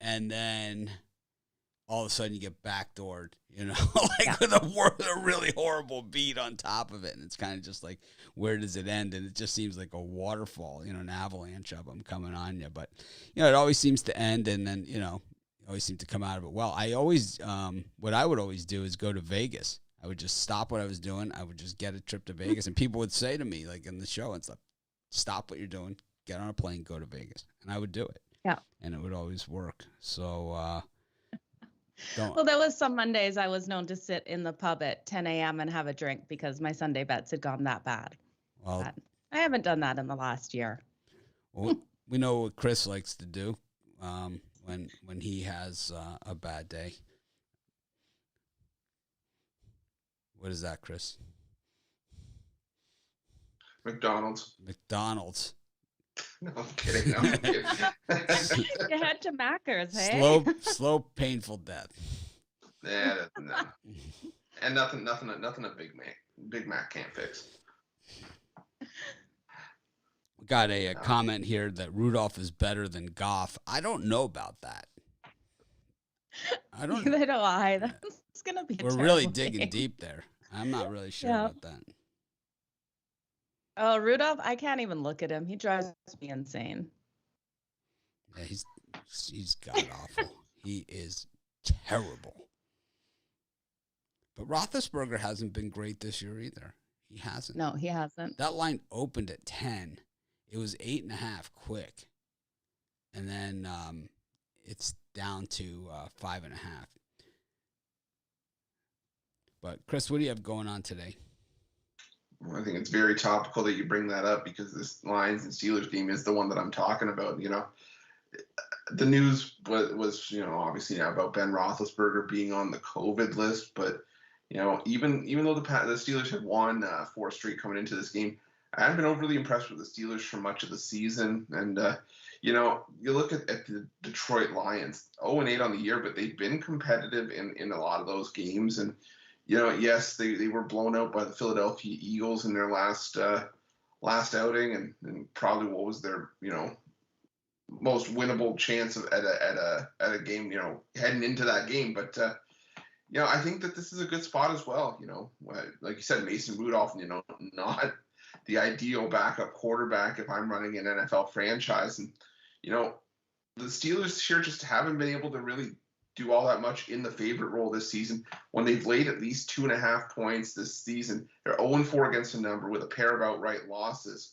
and then all of a sudden you get backdoored, with a really horrible beat on top of it. And it's kind of just like, where does it end? And it just seems like a waterfall, an avalanche of them coming on you. But, it always seems to end, and then, always seem to come out of it well. I always, what I would always do is go to Vegas. I would just stop what I was doing. I would just get a trip to Vegas. And people would say to me, like in the show and stuff, stop what you're doing, get on a plane, go to Vegas. And I would do it. Yeah. And it would always work. So, well, there was some Mondays I was known to sit in the pub at 10 a.m. and have a drink because my Sunday bets had gone that bad. Well, but I haven't done that in the last year. Well, we know what Chris likes to do when he has a bad day. What is that, Chris? McDonald's. No, I'm kidding. No, I'm kidding. You head to Macca's, hey? Slow, painful death. Yeah, no. And nothing a Big Mac can't fix. We got a comment here that Rudolph is better than Goff. I don't know about that. I don't. Neither do I. That's gonna be. We're really digging deep there. I'm not really sure about that. Oh, Rudolph, I can't even look at him. He drives me insane. Yeah, he's god awful. He is terrible. But Roethlisberger hasn't been great this year either. He hasn't. No, he hasn't. That line opened at 10. It was 8.5 quick. And then it's down to 5.5. But Chris, what do you have going on today? I think it's very topical that you bring that up because this Lions and Steelers game is the one that I'm talking about. The news was obviously now about Ben Roethlisberger being on the COVID list, but even though the Steelers had won 4 straight coming into this game, I haven't been overly impressed with the Steelers for much of the season. And, you look at the Detroit Lions, 0-8 on the year, but they've been competitive in a lot of those games. And, yes, they were blown out by the Philadelphia Eagles in their last outing, and probably what was their, most winnable chance at a game, heading into that game. But, I think that this is a good spot as well. Like you said, Mason Rudolph, not the ideal backup quarterback if I'm running an NFL franchise. And, the Steelers here just haven't been able to really do all that much in the favorite role this season. When they've laid at least 2.5 points this season, they're 0-4 against the number with a pair of outright losses.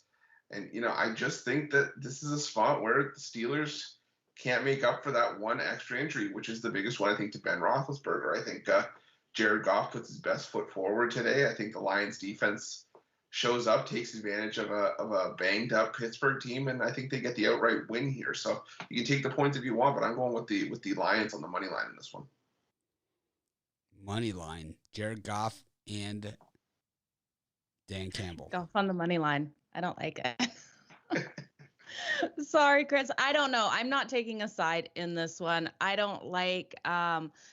And, I just think that this is a spot where the Steelers can't make up for that one extra injury, which is the biggest one, I think, to Ben Roethlisberger. I think Jared Goff puts his best foot forward today. I think the Lions defense shows up, takes advantage of a banged up Pittsburgh team, and I think they get the outright win here. So you can take the points if you want, but I'm going with the Lions on the money line in this one. Money line, Jared Goff and Dan Campbell. Goff on the money line. I don't like it. Sorry, Chris. I don't know. I'm not taking a side in this one. I don't like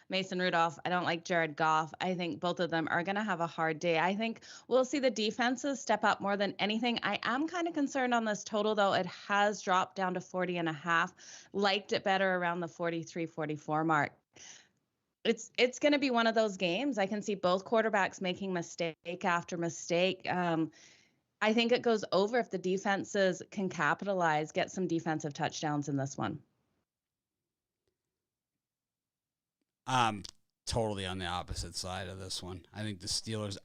Mason Rudolph. I don't like Jared Goff. I think both of them are going to have a hard day. I think we'll see the defenses step up more than anything. I am kind of concerned on this total, though. It has dropped down to 40.5. Liked it better around the 43, 44 mark. It's going to be one of those games. I can see both quarterbacks making mistake after mistake. I think it goes over if the defenses can capitalize, get some defensive touchdowns in this one. I'm totally on the opposite side of this one. I think the Steelers,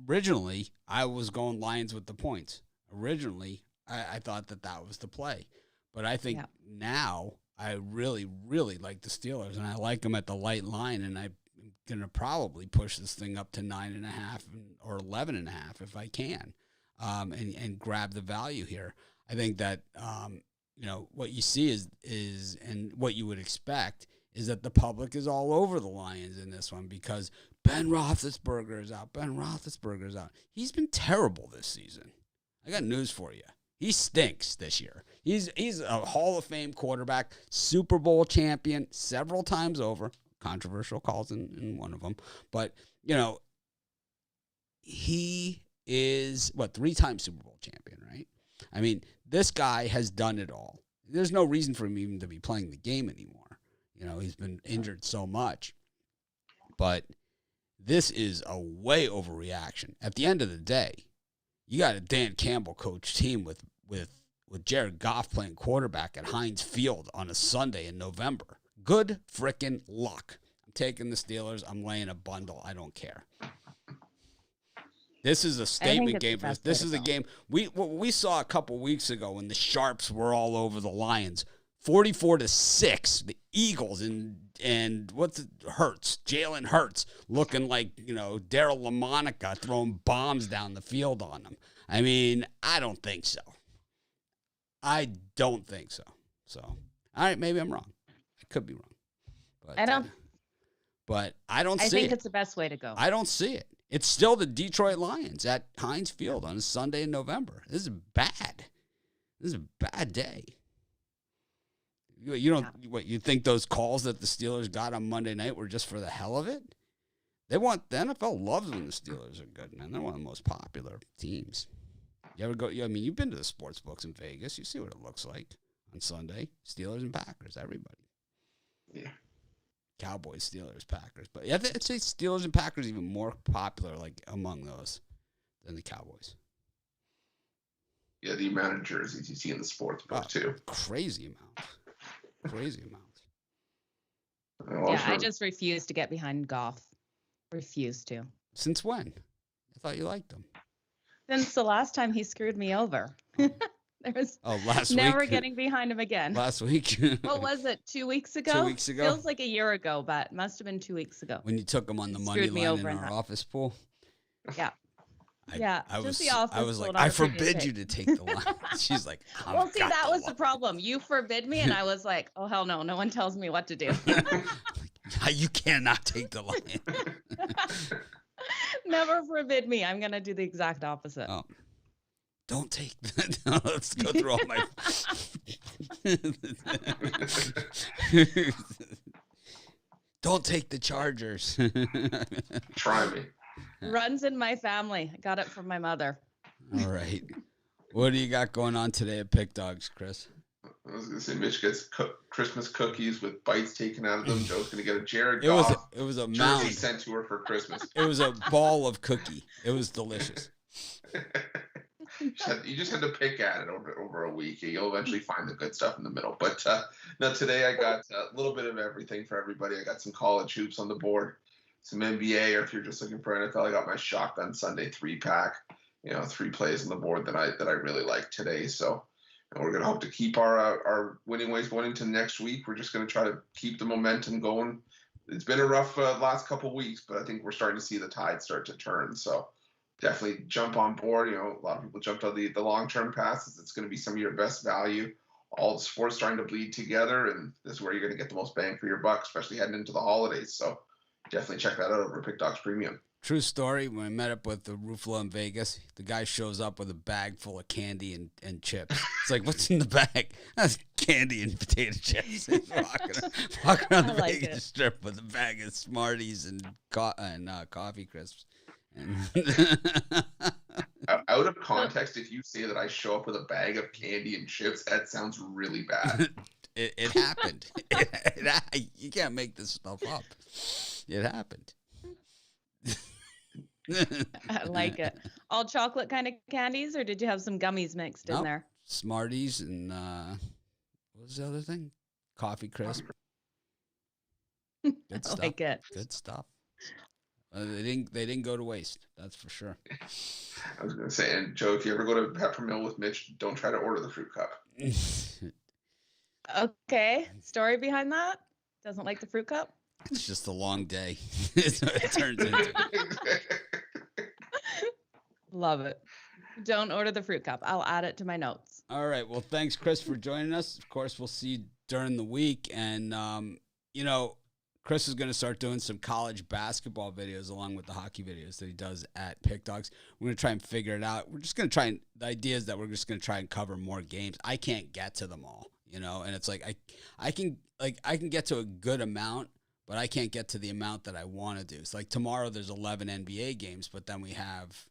originally, I was going Lions with the points. Originally, I thought that was the play. But I think now I really, really like the Steelers, and I like them at the light line, and I'm going to probably push this thing up to 9.5 or 11.5 if I can. And grab the value here. I think that what you see is and what you would expect is that the public is all over the Lions in this one because Ben Roethlisberger is out. Ben Roethlisberger is out. He's been terrible this season. I got news for you. He stinks this year. He's a Hall of Fame quarterback, Super Bowl champion several times over. Controversial calls in one of them, but he is 3-time Super Bowl champion, right? I mean, this guy has done it all. There's no reason for him even to be playing the game anymore. He's been injured so much. But this is a way overreaction. At the end of the day, you got a Dan Campbell coach team with Jared Goff playing quarterback at Heinz Field on a Sunday in November. Good frickin' luck. I'm taking the Steelers. I'm laying a bundle. I don't care. This is a statement game for us. This is a game we saw a couple weeks ago when the Sharps were all over the Lions, 44-6. The Eagles and Jalen Hurts looking like Daryl LaMonica throwing bombs down the field on them. I mean, I don't think so. So, all right, maybe I'm wrong. I could be wrong, but I don't see it. I think it's the best way to go. I don't see it. It's still the Detroit Lions at Heinz Field on a Sunday in November. This is bad. This is a bad day. You think those calls that the Steelers got on Monday night were just for the hell of it? The NFL loves when the Steelers are good, man. They're one of the most popular teams. You ever go? You've been to the sports books in Vegas. You see what it looks like on Sunday. Steelers and Packers, everybody. Yeah. Cowboys, Steelers, Packers. But yeah, I'd say Steelers and Packers even more popular among those than the Cowboys. Yeah, the amount of jerseys you see in the sports book, too. Crazy amount. Yeah, I just refuse to get behind Goff. Refuse to. Since when? I thought you liked him. Since the last time he screwed me over. There was last never week. Getting behind him again. Last week. What was it? 2 weeks ago? 2 weeks ago. Feels like a year ago, but must have been 2 weeks ago. When you took him on the money line in our office pool. Yeah. I was like, I forbid you to take the line. She's like, well, see, that was the problem. You forbid me, and I was like, oh, hell no. No one tells me what to do. You cannot take the line. Never forbid me. I'm going to do the exact opposite. Oh. Don't take that. Let's go through all my. Don't take the Chargers. Try me. Runs in my family. I got it from my mother. All right. What do you got going on today at Pick Dogs, Chris? I was going to say Mitch gets Christmas cookies with bites taken out of them. Joe's going to get a Jared Goff It was a jersey mound. sent to her for Christmas. It was a ball of cookie. It was delicious. You just had to pick at it over a week. You'll eventually find the good stuff in the middle. But now today I got a little bit of everything for everybody. I got some college hoops on the board, some NBA, or if you're just looking for NFL, I got my Shotgun Sunday 3-pack. 3 plays on the board that I really like today. So we're going to hope to keep our winning ways going into next week. We're just going to try to keep the momentum going. It's been a rough last couple weeks, but I think we're starting to see the tide start to turn. So definitely jump on board. A lot of people jumped on the long-term passes. It's going to be some of your best value. All the sports starting to bleed together, and this is where you're going to get the most bang for your buck, especially heading into the holidays. So definitely check that out over at Pick Dogs Premium. True story. When I met up with the Ruffalo in Vegas, the guy shows up with a bag full of candy and chips. It's like, what's in the bag? That's candy and potato chips. Walking around the Vegas Strip with a bag of Smarties and coffee crisps. Out of context, if you say that I show up with a bag of candy and chips, that sounds really bad. It happened. You can't make this stuff up. It happened. I like it. All chocolate kind of candies, or did you have some gummies mixed in there? Smarties and what was the other thing? Coffee crisp. Good stuff. I like it. Good stuff. They didn't go to waste. That's for sure. I was going to say, and Joe, if you ever go to Peppermill with Mitch, don't try to order the fruit cup. Okay. Story behind that? Doesn't like the fruit cup? It's just a long day. That's what it turns into. Love it. Don't order the fruit cup. I'll add it to my notes. All right. Well, thanks, Chris, for joining us. Of course, we'll see you during the week. And, Chris is going to start doing some college basketball videos along with the hockey videos that he does at Pick Dogs. We're going to try and figure it out. We're just going to try and the idea is that we're just going to try and cover more games. I can't get to them all, and it's like I can get to a good amount, but I can't get to the amount that I want to do. It's like tomorrow there's 11 NBA games, but then we have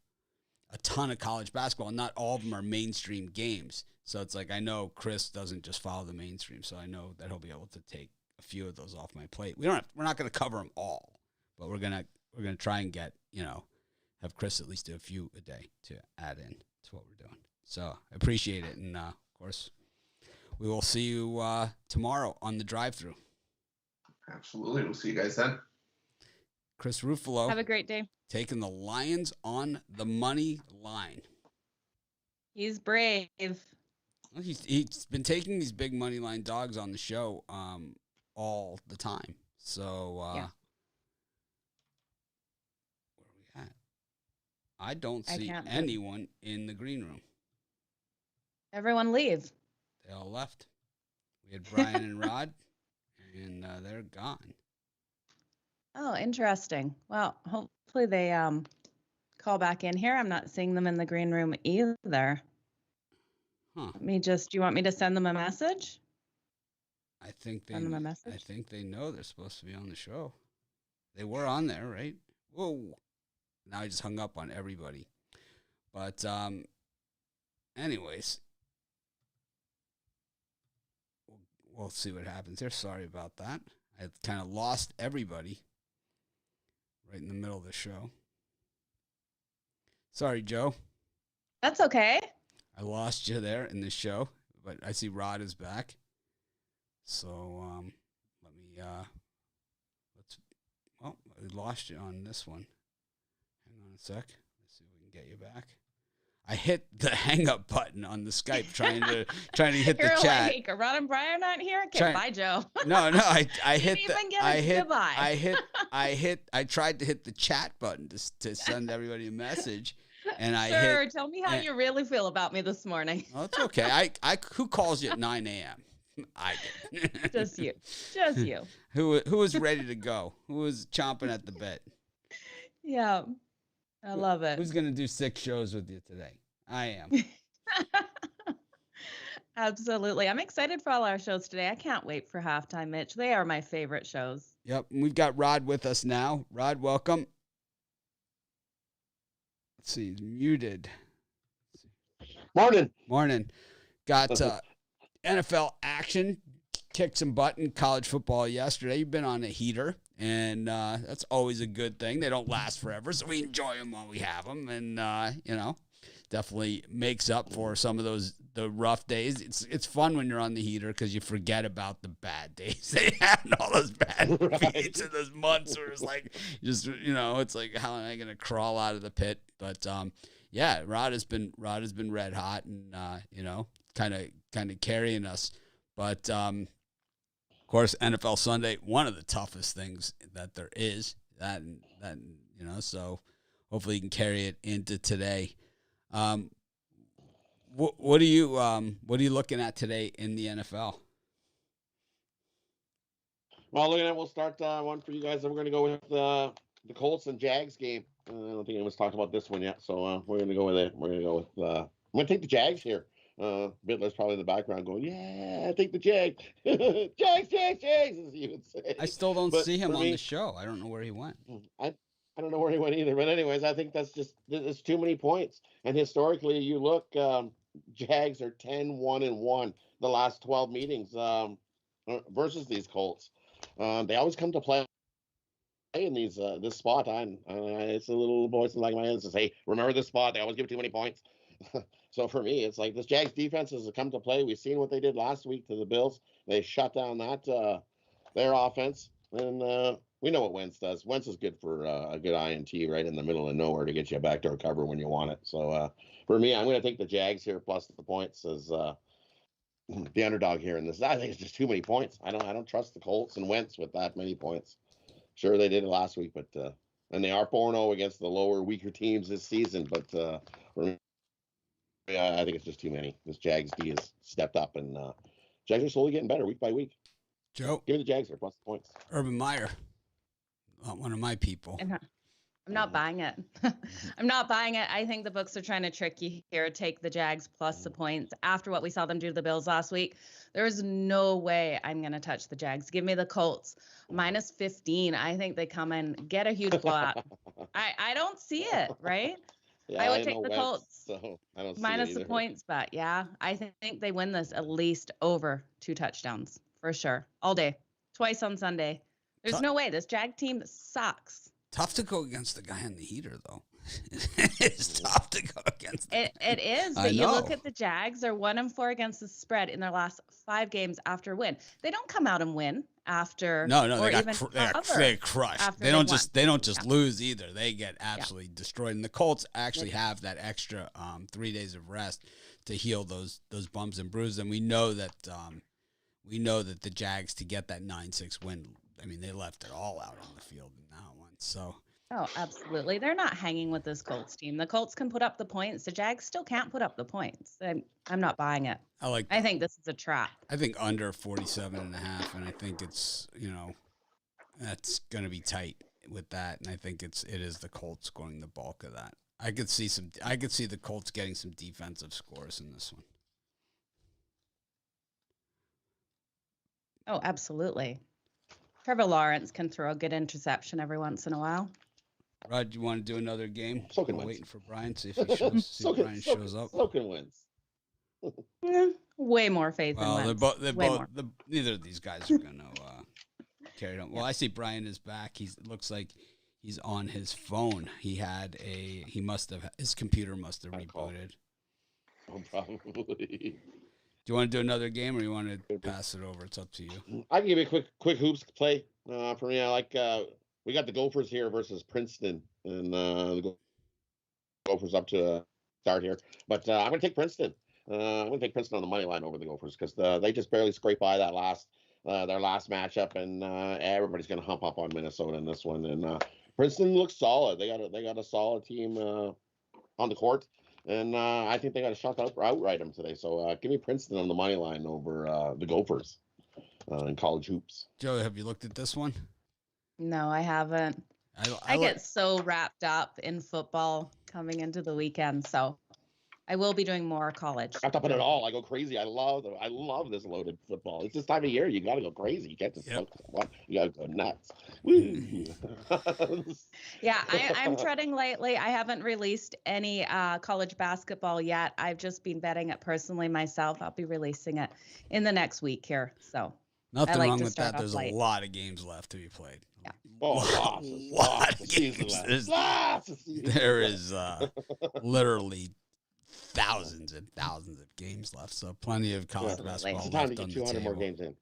a ton of college basketball, and not all of them are mainstream games. So it's like I know Chris doesn't just follow the mainstream, so I know that he'll be able to take a few of those off my plate. We're not going to cover them all, but we're gonna try and get have Chris at least do a few a day to add in to what we're doing. So I appreciate it, and of course we will see you tomorrow on the drive-through. Absolutely. We'll see you guys then. Chris Ruffalo. Have a great day. Taking the Lions on the money line. He's brave. Well, he's been taking these big money line dogs on the show all the time. So yeah. Where are we at? I don't see anyone in the green room. Everyone leave. They all left. We had Brian and Rod, and they're gone. Oh, interesting. Well, hopefully they call back in here. I'm not seeing them in the green room either. Huh. Do you want me to send them a message? I think they Send them a message? I think they know they're supposed to be on the show. They were on there, right? Whoa. Now I just hung up on everybody. But anyways, we'll see what happens here. Sorry about that. I kind of lost everybody right in the middle of the show. Sorry, Joe. That's okay. I lost you there in the show, but I see Rod is back. So let me I lost you on this one. Hang on a sec. Let's see if we can get you back. I hit the hang up button on the Skype trying to hit the chat. Like, Rod and Brian aren't here. Okay, bye, Joe. No, I hit I tried to hit the chat button to send everybody a message. And tell me how you really feel about me this morning. Oh, it's okay. I who calls you at 9 a.m.? I did. Just you. Who was ready to go? Who was chomping at the bit? Yeah, I love it. Who's gonna do 6 shows with you today? I am. Absolutely. I'm excited for all our shows today. I can't wait for halftime, Mitch. They are my favorite shows. Yep. We've got Rod with us now. Rod, welcome. Let's see. Muted. Morning. Got NFL action. Kicked some butt in college football yesterday. You've been on a heater, and that's always a good thing. They don't last forever, so we enjoy them while we have them, and definitely makes up for some of the rough days. It's fun when you're on the heater because you forget about the bad days they had and all those bad beats and those months where it's like it's like, how am I gonna crawl out of the pit? But yeah, Rod has been red hot and kind of carrying us. But of course, NFL Sunday, one of the toughest things that there is. So hopefully you can carry it into today. What are you looking at today in the NFL? Well, we'll start one for you guys. We're going to go with the Colts and Jags game. I don't think anyone's talked about this one yet, so we're going to go with it. We're going to go with. I'm going to take the Jags here. Bittler's probably in the background going, "Yeah, I think the Jags, Jags," as you would say. I still don't see him on the show. I don't know where he went. I don't know where he went either. But anyways, I think it's too many points. And historically, you look, Jags are 10-1-1 the last 12 meetings versus these Colts. They always come to play in this spot. It's a little voice in like my head that says, "Hey, remember this spot? They always give too many points." So for me, it's like this Jags defense has come to play. We've seen what they did last week to the Bills. They shut down their offense, and we know what Wentz does. Wentz is good for a good INT right in the middle of nowhere to get you a backdoor cover when you want it. So for me, I'm going to take the Jags here plus the points as the underdog here in this. I think it's just too many points. I don't trust the Colts and Wentz with that many points. Sure, they did it last week, but and they are 4-0 against the lower, weaker teams this season. But for me, I think it's just too many. This Jags D has stepped up, and Jags are slowly getting better week by week. Joe, give me the Jags here plus the points. Urban Meyer, one of my people. I'm not buying it. I'm not buying it. I think the books are trying to trick you here. Take the Jags plus the points. After what we saw them do to the Bills last week, there is no way I'm going to touch the Jags. Give me the Colts minus 15. I think they come and get a huge blowout. I don't see it, right? Yeah, I would take the Colts so I don't see minus the points, but yeah, I think they win this at least over 2 touchdowns for sure. All day, twice on Sunday. There's no way. This Jag team sucks. Tough to go against the guy on the heater, though. It's tough to go against. It is, but you look at the Jags. They're 1-4 against the spread in their last 5 games after win. They don't come out and win after. No, they got crushed. They don't just lose either. They get absolutely destroyed. And the Colts actually have that extra 3 days of rest to heal those bumps and bruises. And we know that the Jags, to get that 9-6 win, I mean, they left it all out on the field in that one. So. Oh, absolutely. They're not hanging with this Colts team. The Colts can put up the points. The Jags still can't put up the points. I'm not buying it. I think this is a trap. I think under 47.5, and I think it's, that's going to be tight with that. And I think it is the Colts scoring the bulk of that. I could see the Colts getting some defensive scores in this one. Oh, absolutely. Trevor Lawrence can throw a good interception every once in a while. Rod, you want to do another game? I'm waiting for Brian, see if he shows, Brian shows up. Soken wins. Way more faith in Wentz. They're both neither of these guys are going to carry it on. Well, I see Brian is back. It looks like he's on his phone. His computer must have rebooted. Oh, probably. Do you want to do another game, or you want to pass it over? It's up to you. I can give you a quick hoops play. For me, I like we got the Gophers here versus Princeton, and the Gophers up to start here. But I'm going to take Princeton. I'm going to take Princeton on the money line over the Gophers because they just barely scraped by that their last matchup, and everybody's going to hump up on Minnesota in this one. And Princeton looks solid. They got a solid team on the court. And I think they got a shot to outright them today. So give me Princeton on the money line over the Gophers in college hoops. Joe, have you looked at this one? No, I haven't. I get so wrapped up in football coming into the weekend. So I will be doing more college. I'm top of it all. I go crazy. I love this loaded football. It's this time of year. You got to go crazy. You can't just what? You got to go nuts. Woo. Yeah, I'm treading lightly. I haven't released any college basketball yet. I've just been betting it personally myself. I'll be releasing it in the next week here. So nothing like wrong to with start that. There's light. a lot of games left to be played. Yeah. Lots of games. There is literally thousands and thousands of games left, so plenty of college basketball it's time left to on get the 200 table. more games in.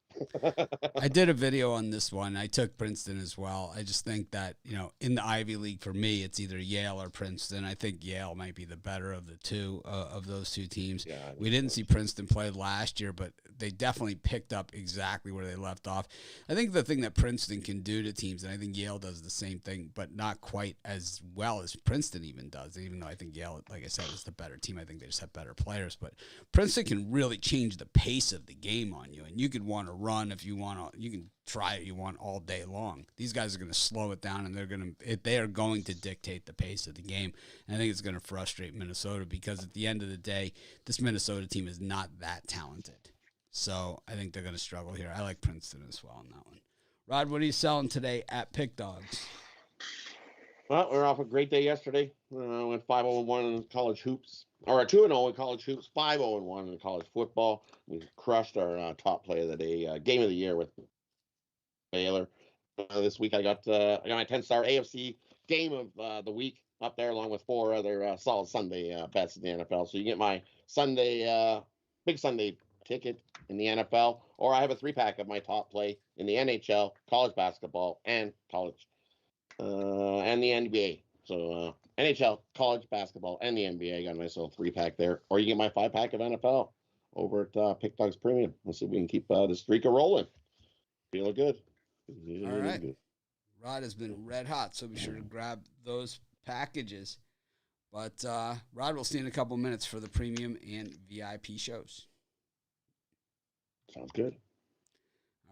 I did a video on this one. I took Princeton as well. I just think that, in the Ivy League, for me, it's either Yale or Princeton. I think Yale might be the better of the two, of those two teams. Yeah, we didn't see Princeton play last year, but they definitely picked up exactly where they left off. I think the thing that Princeton can do to teams, and I think Yale does the same thing, but not quite as well as Princeton even does, even though I think Yale, like I said, is the better team. I think they just have better players. But Princeton can really change the pace of the game on you, and you could want to run if you want to. You can try it you want all day long. These guys are going to slow it down, and they are going to dictate the pace of the game. And I think it's going to frustrate Minnesota because at the end of the day, this Minnesota team is not that talented. So I think they're going to struggle here. I like Princeton as well on that one. Rod, what are you selling today at Pick Dogs? Well, we're off a great day yesterday. Went 5-0-1 in college hoops, or 2-0 in college hoops, 5-0-1 in college football. We crushed our top play of the day, game of the year with Baylor. This week I got my 10-star AFC game of the week up there, along with 4 other solid Sunday bets in the NFL. So you get my Sunday, big Sunday ticket in the NFL, or I have a 3-pack of my top play in the NHL, college basketball, and college. And the NBA. So NHL, college basketball, and the NBA. I got a nice little 3-pack there. Or you get my 5-pack of NFL over at Pick Dogs Premium. Let's see if we can keep the streak rolling. Feeling good. All right. Good. Rod has been red hot, so be sure to grab those packages. But Rod, we'll see you in a couple minutes for the premium and VIP shows. Sounds good.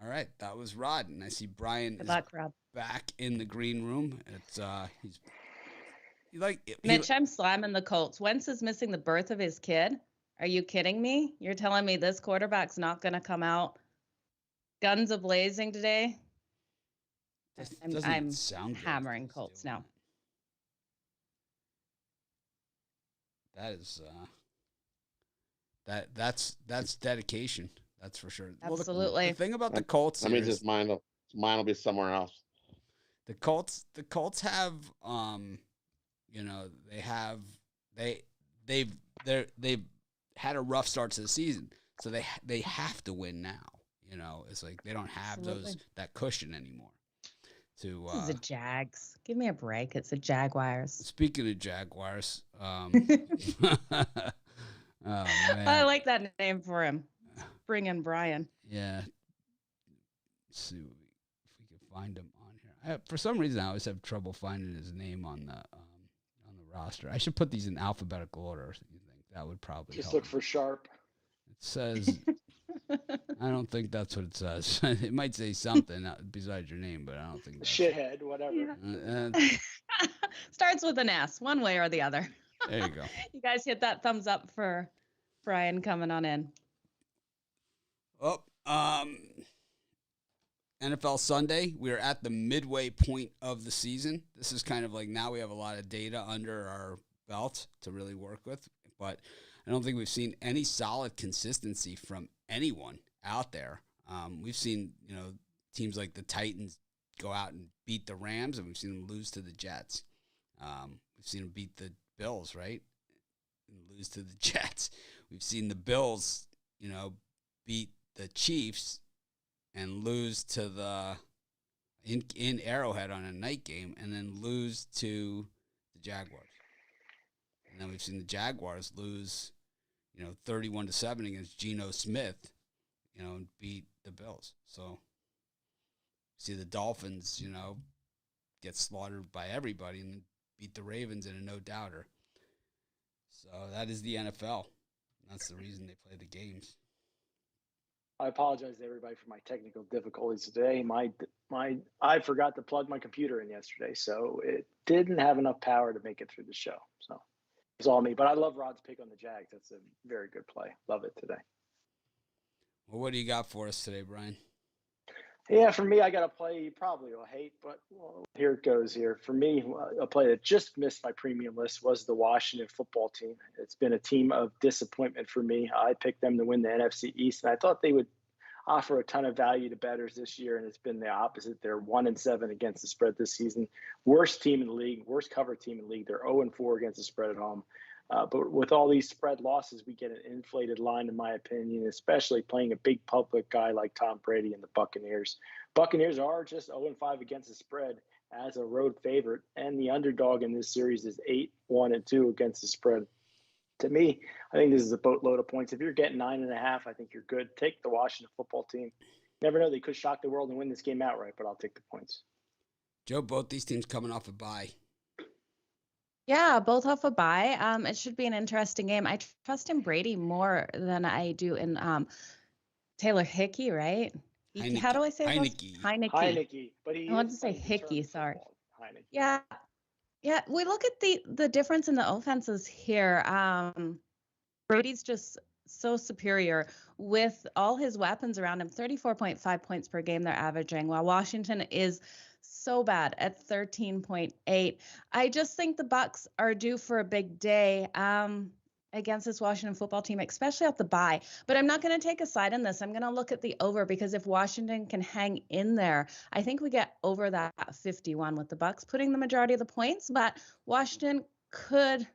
All right, that was Rod, and I see Brian Good luck, Rob. Back in the green room. It's Mitch, I'm slamming the Colts. Wentz is missing the birth of his kid. Are you kidding me? You're telling me this quarterback's not going to come out guns a-blazing today? I'm hammering Colts now. That is that's dedication. That's for sure. Absolutely. Well, the thing about the Colts, I mean, just mine will be somewhere else. The Colts have they've had a rough start to the season, so they have to win now. It's like they don't have that cushion anymore. This is the Jags. Give me a break. It's the Jaguars. Speaking of Jaguars, oh man, I like that name for him. Bring in Brian. Yeah. Let's see if we can find him on here. For some reason, I always have trouble finding his name on the roster. I should put these in alphabetical order. You think that would probably just help look me. for Sharp. It says. I don't think that's what it says. It might say something besides your name, but I don't think that's shithead, whatever. Starts with an S, one way or the other. There you go. You guys hit that thumbs up for Brian coming on in. Oh, NFL Sunday. We're at the midway point of the season. This is kind of like now we have a lot of data under our belt to really work with, but I don't think we've seen any solid consistency from anyone out there. We've seen, teams like the Titans go out and beat the Rams, and we've seen them lose to the Jets. We've seen them beat the Bills, right, and lose to the Jets. We've seen the Bills, beat the Chiefs and lose to the in Arrowhead on a night game, and then lose to the Jaguars. And then we've seen the Jaguars lose, 31-7 against Geno Smith, and beat the Bills. So see the Dolphins, get slaughtered by everybody and then beat the Ravens in a no-doubter. So that is the NFL. That's the reason they play the games. I apologize to everybody for my technical difficulties today. I forgot to plug my computer in yesterday, so it didn't have enough power to make it through the show. So It's all me. But I love Rod's pick on the Jags. That's a very good play. Love it today. Well, what do you got for us today, Brian? Yeah, for me, I got a play you probably will hate, but here it goes here. For me, a play that just missed my premium list was the Washington football team. It's been a team of disappointment for me. I picked them to win the NFC East, and I thought they would offer a ton of value to bettors this year, and it's been the opposite. They're 1-7 against the spread this season. Worst team in the league, worst cover team in the league. They're 0-4 against the spread at home. But with all these spread losses, we get an inflated line, in my opinion, especially playing a big public guy like Tom Brady and the Buccaneers. Buccaneers are just 0-5 against the spread as a road favorite, and the underdog in this series is 8-1-2 against the spread. To me, I think this is a boatload of points. If you're getting 9.5, I think you're good. Take the Washington football team. Never know, they could shock the world and win this game outright, but I'll take the points. Joe, both these teams coming off a bye. Yeah, both off a bye. It should be an interesting game. I trust in Brady more than I do in Taylor Hickey, right? Heineke. How do I say this? Heineke. But I wanted to say Hickey, sorry. Yeah. Yeah, we look at the difference in the offenses here. Brady's just so superior with all his weapons around him. 34.5 points per game they're averaging, while Washington is so bad at 13.8. I just think the Bucs are due for a big day against this Washington football team, especially at the bye. But I'm not going to take a side on this. I'm going to look at the over, because if Washington can hang in there, I think we get over that 51 with the Bucs putting the majority of the points. But Washington could,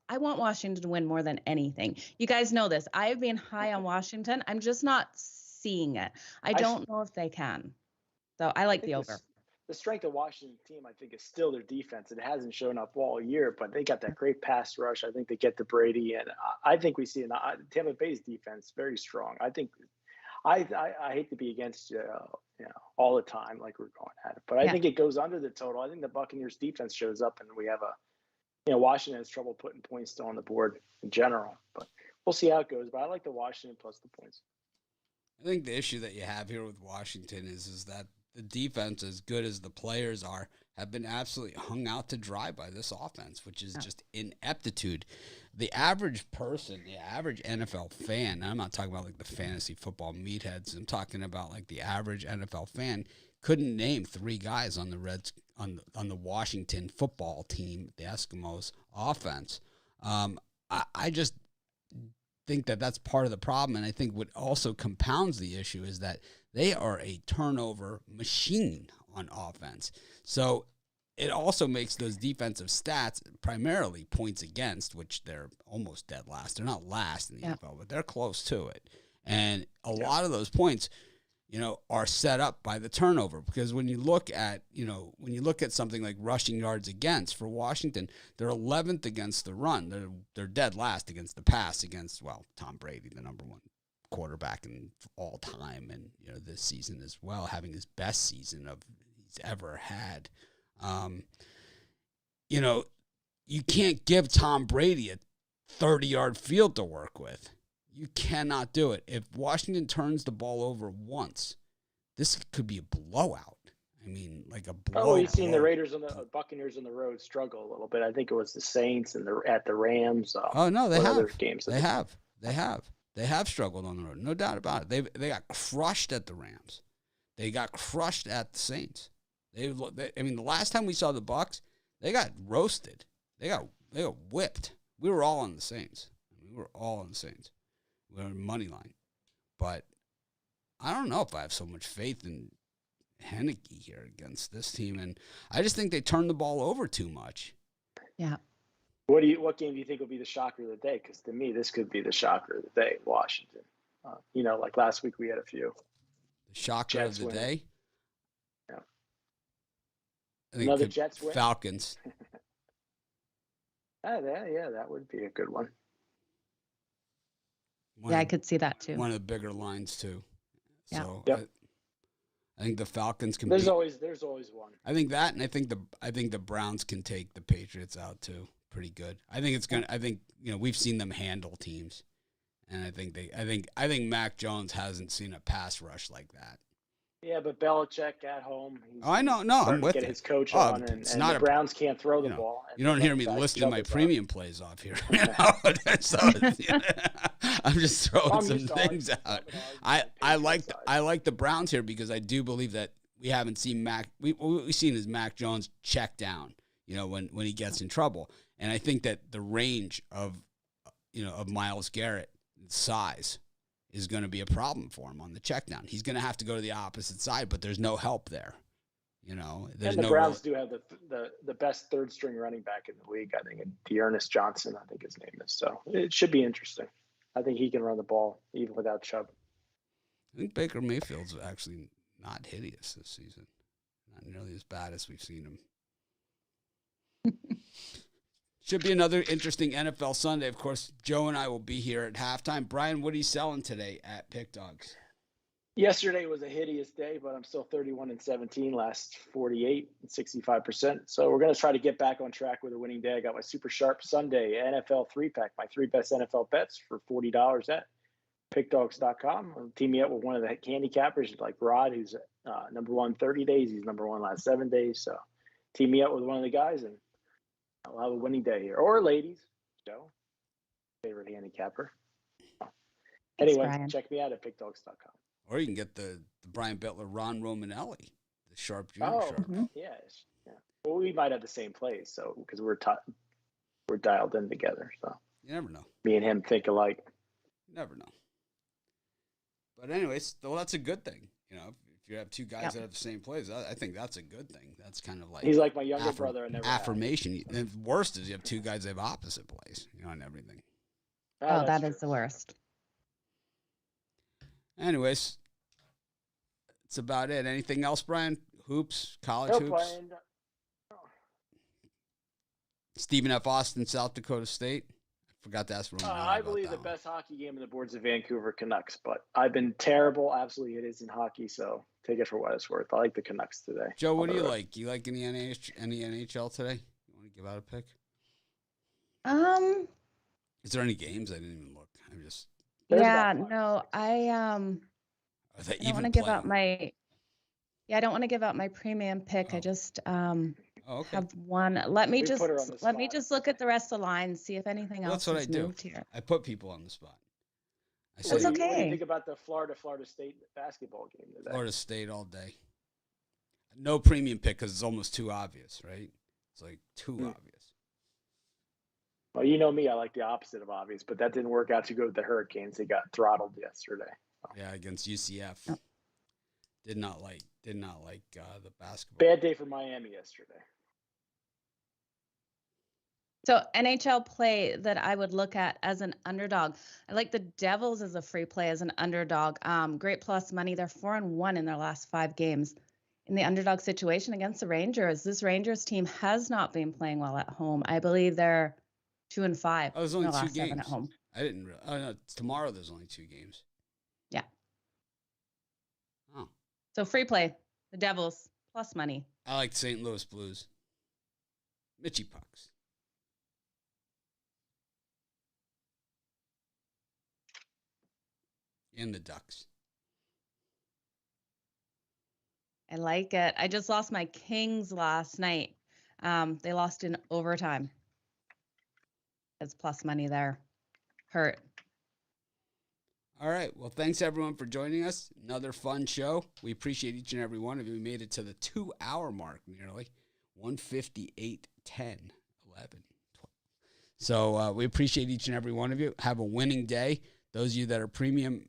I want Washington to win more than anything. You guys know this. I have been high on Washington. I'm just not seeing it. I don't know if they can. So I like the over. The strength of Washington team, I think, is still their defense. It hasn't shown up all year, but they got that great pass rush. I think they get to Brady, and I think we see Tampa Bay's defense very strong. I think I hate to be against all the time like we're going at it, but I think it goes under the total. I think the Buccaneers defense shows up, and we have Washington has trouble putting points on the board in general. But we'll see how it goes. But I like the Washington plus the points. I think the issue that you have here with Washington is that the defense, as good as the players are, have been absolutely hung out to dry by this offense, which is just ineptitude. The average person, the average NFL fan, and I'm not talking about like the fantasy football meatheads, I'm talking about like the average NFL fan, couldn't name 3 guys on the Washington football team, the Eskimos offense. I just think that that's part of the problem, and I think what also compounds the issue is that they are a turnover machine on offense. So it also makes those defensive stats, primarily points against, which they're almost dead last. They're not last in the NFL, but they're close to it. And a lot of those points, are set up by the turnover, because when you look at something like rushing yards against for Washington, they're 11th against the run. They're dead last against the pass against, Tom Brady, the number 1 quarterback in all time, and this season as well, having his best season he's ever had. You can't give Tom Brady a 30-yard field to work with. You cannot do it. If Washington turns the ball over once, this could be a blowout. I mean, like a blowout. Oh, you've seen the Raiders and the Buccaneers on the road struggle a little bit. I think it was the Saints and at the Rams. No, they have. Other games They have struggled on the road, no doubt about it. They got crushed at the Rams. They got crushed at the Saints. The last time we saw the Bucs, they got roasted. They got whipped. We were all on the Saints. We were on money line. But I don't know if I have so much faith in Heineke here against this team, and I just think they turn the ball over too much. Yeah. What game do you think will be the shocker of the day? Because to me, this could be the shocker of the day, Washington. Like last week we had a few. The shocker Jets of the day? Yeah. I think another Jets win. Falcons. That would be a good one. I could see that too. One of the bigger lines too. Yeah. So I think the Falcons can. There's always one. I think that, and I think the Browns can take the Patriots out too. Pretty good. I think we've seen them handle teams, and I think Mac Jones hasn't seen a pass rush like that. Yeah, but Belichick at home. Oh, I know. No, I'm with get you. his coach on, and the Browns can't throw the ball. You don't hear me listing my premium plays off here. So, I'm just throwing some things out. I like the Browns here because I do believe that we haven't seen Mac. What we've seen is Mac Jones check down. When he gets in trouble, and I think that the range of Myles Garrett size is going to be a problem for him on the check down. He's going to have to go to the opposite side, but there's no help there. There's and the Browns do have the best third string running back in the league, I think, and Dearness Johnson, I think his name is. So it should be interesting. I think he can run the ball even without Chubb. I think Baker Mayfield's actually not hideous this season. Not nearly as bad as we've seen him. Should be another interesting NFL Sunday. Of course, Joe and I will be here at halftime. Brian, what are you selling today at Pick Dogs? Yesterday was a hideous day, but I'm still 31-17, last 48 and 65%. So we're going to try to get back on track with a winning day. I got my Super Sharp Sunday NFL 3-pack, my 3 best NFL bets for $40 at pickdogs.com. Team me up with one of the handicappers like Rod, who's number 1 30 days. He's number 1 last 7 days. So team me up with one of the guys, and I'll have a winning day here. Or ladies, Joe, favorite handicapper. Anyway, Brian. check me out at pickdogs.com. Or you can get the Brian Bettler, Ron Romanelli, the Sharp Junior Sharp. Mm-hmm. Yes. Yeah. Well, we might have the same plays, so because we're dialed in together. So you never know. Me and him think alike. You never know. But anyways, well, that's a good thing. If you have two guys that have the same plays, I think that's a good thing. That's kind of like he's like my younger brother. I never affirmation. And the worst is you have two guys that have opposite plays, and everything. Oh, that is the worst. Anyways, that's about it. Anything else, Brian? Hoops, college hoops? Brian. Stephen F. Austin, South Dakota State. Forgot to ask Roman. I believe the best hockey game in the board's the Vancouver Canucks, but I've been terrible, absolutely it is in hockey, so take it for what it's worth. I like the Canucks today. Joe, what do you like? You like any NHL today? You want to give out a pick? Is there any games? I didn't even look. I'm just. I don't want to give out my. Yeah, I don't want to give out my premium pick. I just have one. Let me just look at the rest of the lines, see if anything else. That's what I do. Here. I put people on the spot. It's okay. What do you think about the Florida State basketball game today? Florida State all day. No premium pick because it's almost too obvious, right? It's like too obvious. Well, you know me, I like the opposite of obvious, but that didn't work out too good with the Hurricanes. They got throttled yesterday. Yeah, against UCF. Oh. Did not like the basketball. Bad day for Miami yesterday. So NHL play that I would look at as an underdog. I like the Devils as a free play as an underdog. Great plus money. They're 4-1 in their last 5 games. In the underdog situation against the Rangers, this Rangers team has not been playing well at home. I believe they're 2-5. Oh, there's only 2 games. 7 at home. I didn't realize. Oh, no, tomorrow there's only 2 games. Yeah. Oh. So free play, the Devils, plus money. I like St. Louis Blues. Mitchie Pucks. And the Ducks. I like it. I just lost my Kings last night. They lost in overtime. It's plus money there. Hurt. All right. Well, thanks everyone for joining us. Another fun show. We appreciate each and every one of you. We made it to the 2-hour mark nearly. 1:58, 10, 11, 12. So we appreciate each and every one of you. Have a winning day. Those of you that are premium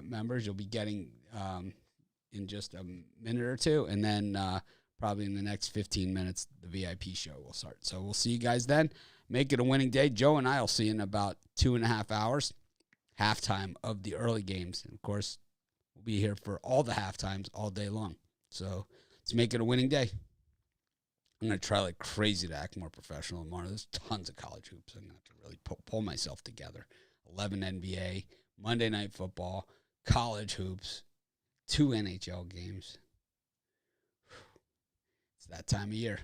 members, you'll be getting in just a minute or two. And then probably in the next 15 minutes, the VIP show will start. So we'll see you guys then. Make it a winning day. Joe and I will see you in about 2.5 hours. Halftime of the early games. And, of course, we'll be here for all the halftimes all day long. So let's make it a winning day. I'm going to try like crazy to act more professional tomorrow. There's tons of college hoops. I'm going to have to really pull myself together. 11 NBA, Monday Night Football, college hoops, 2 NHL games. It's that time of year.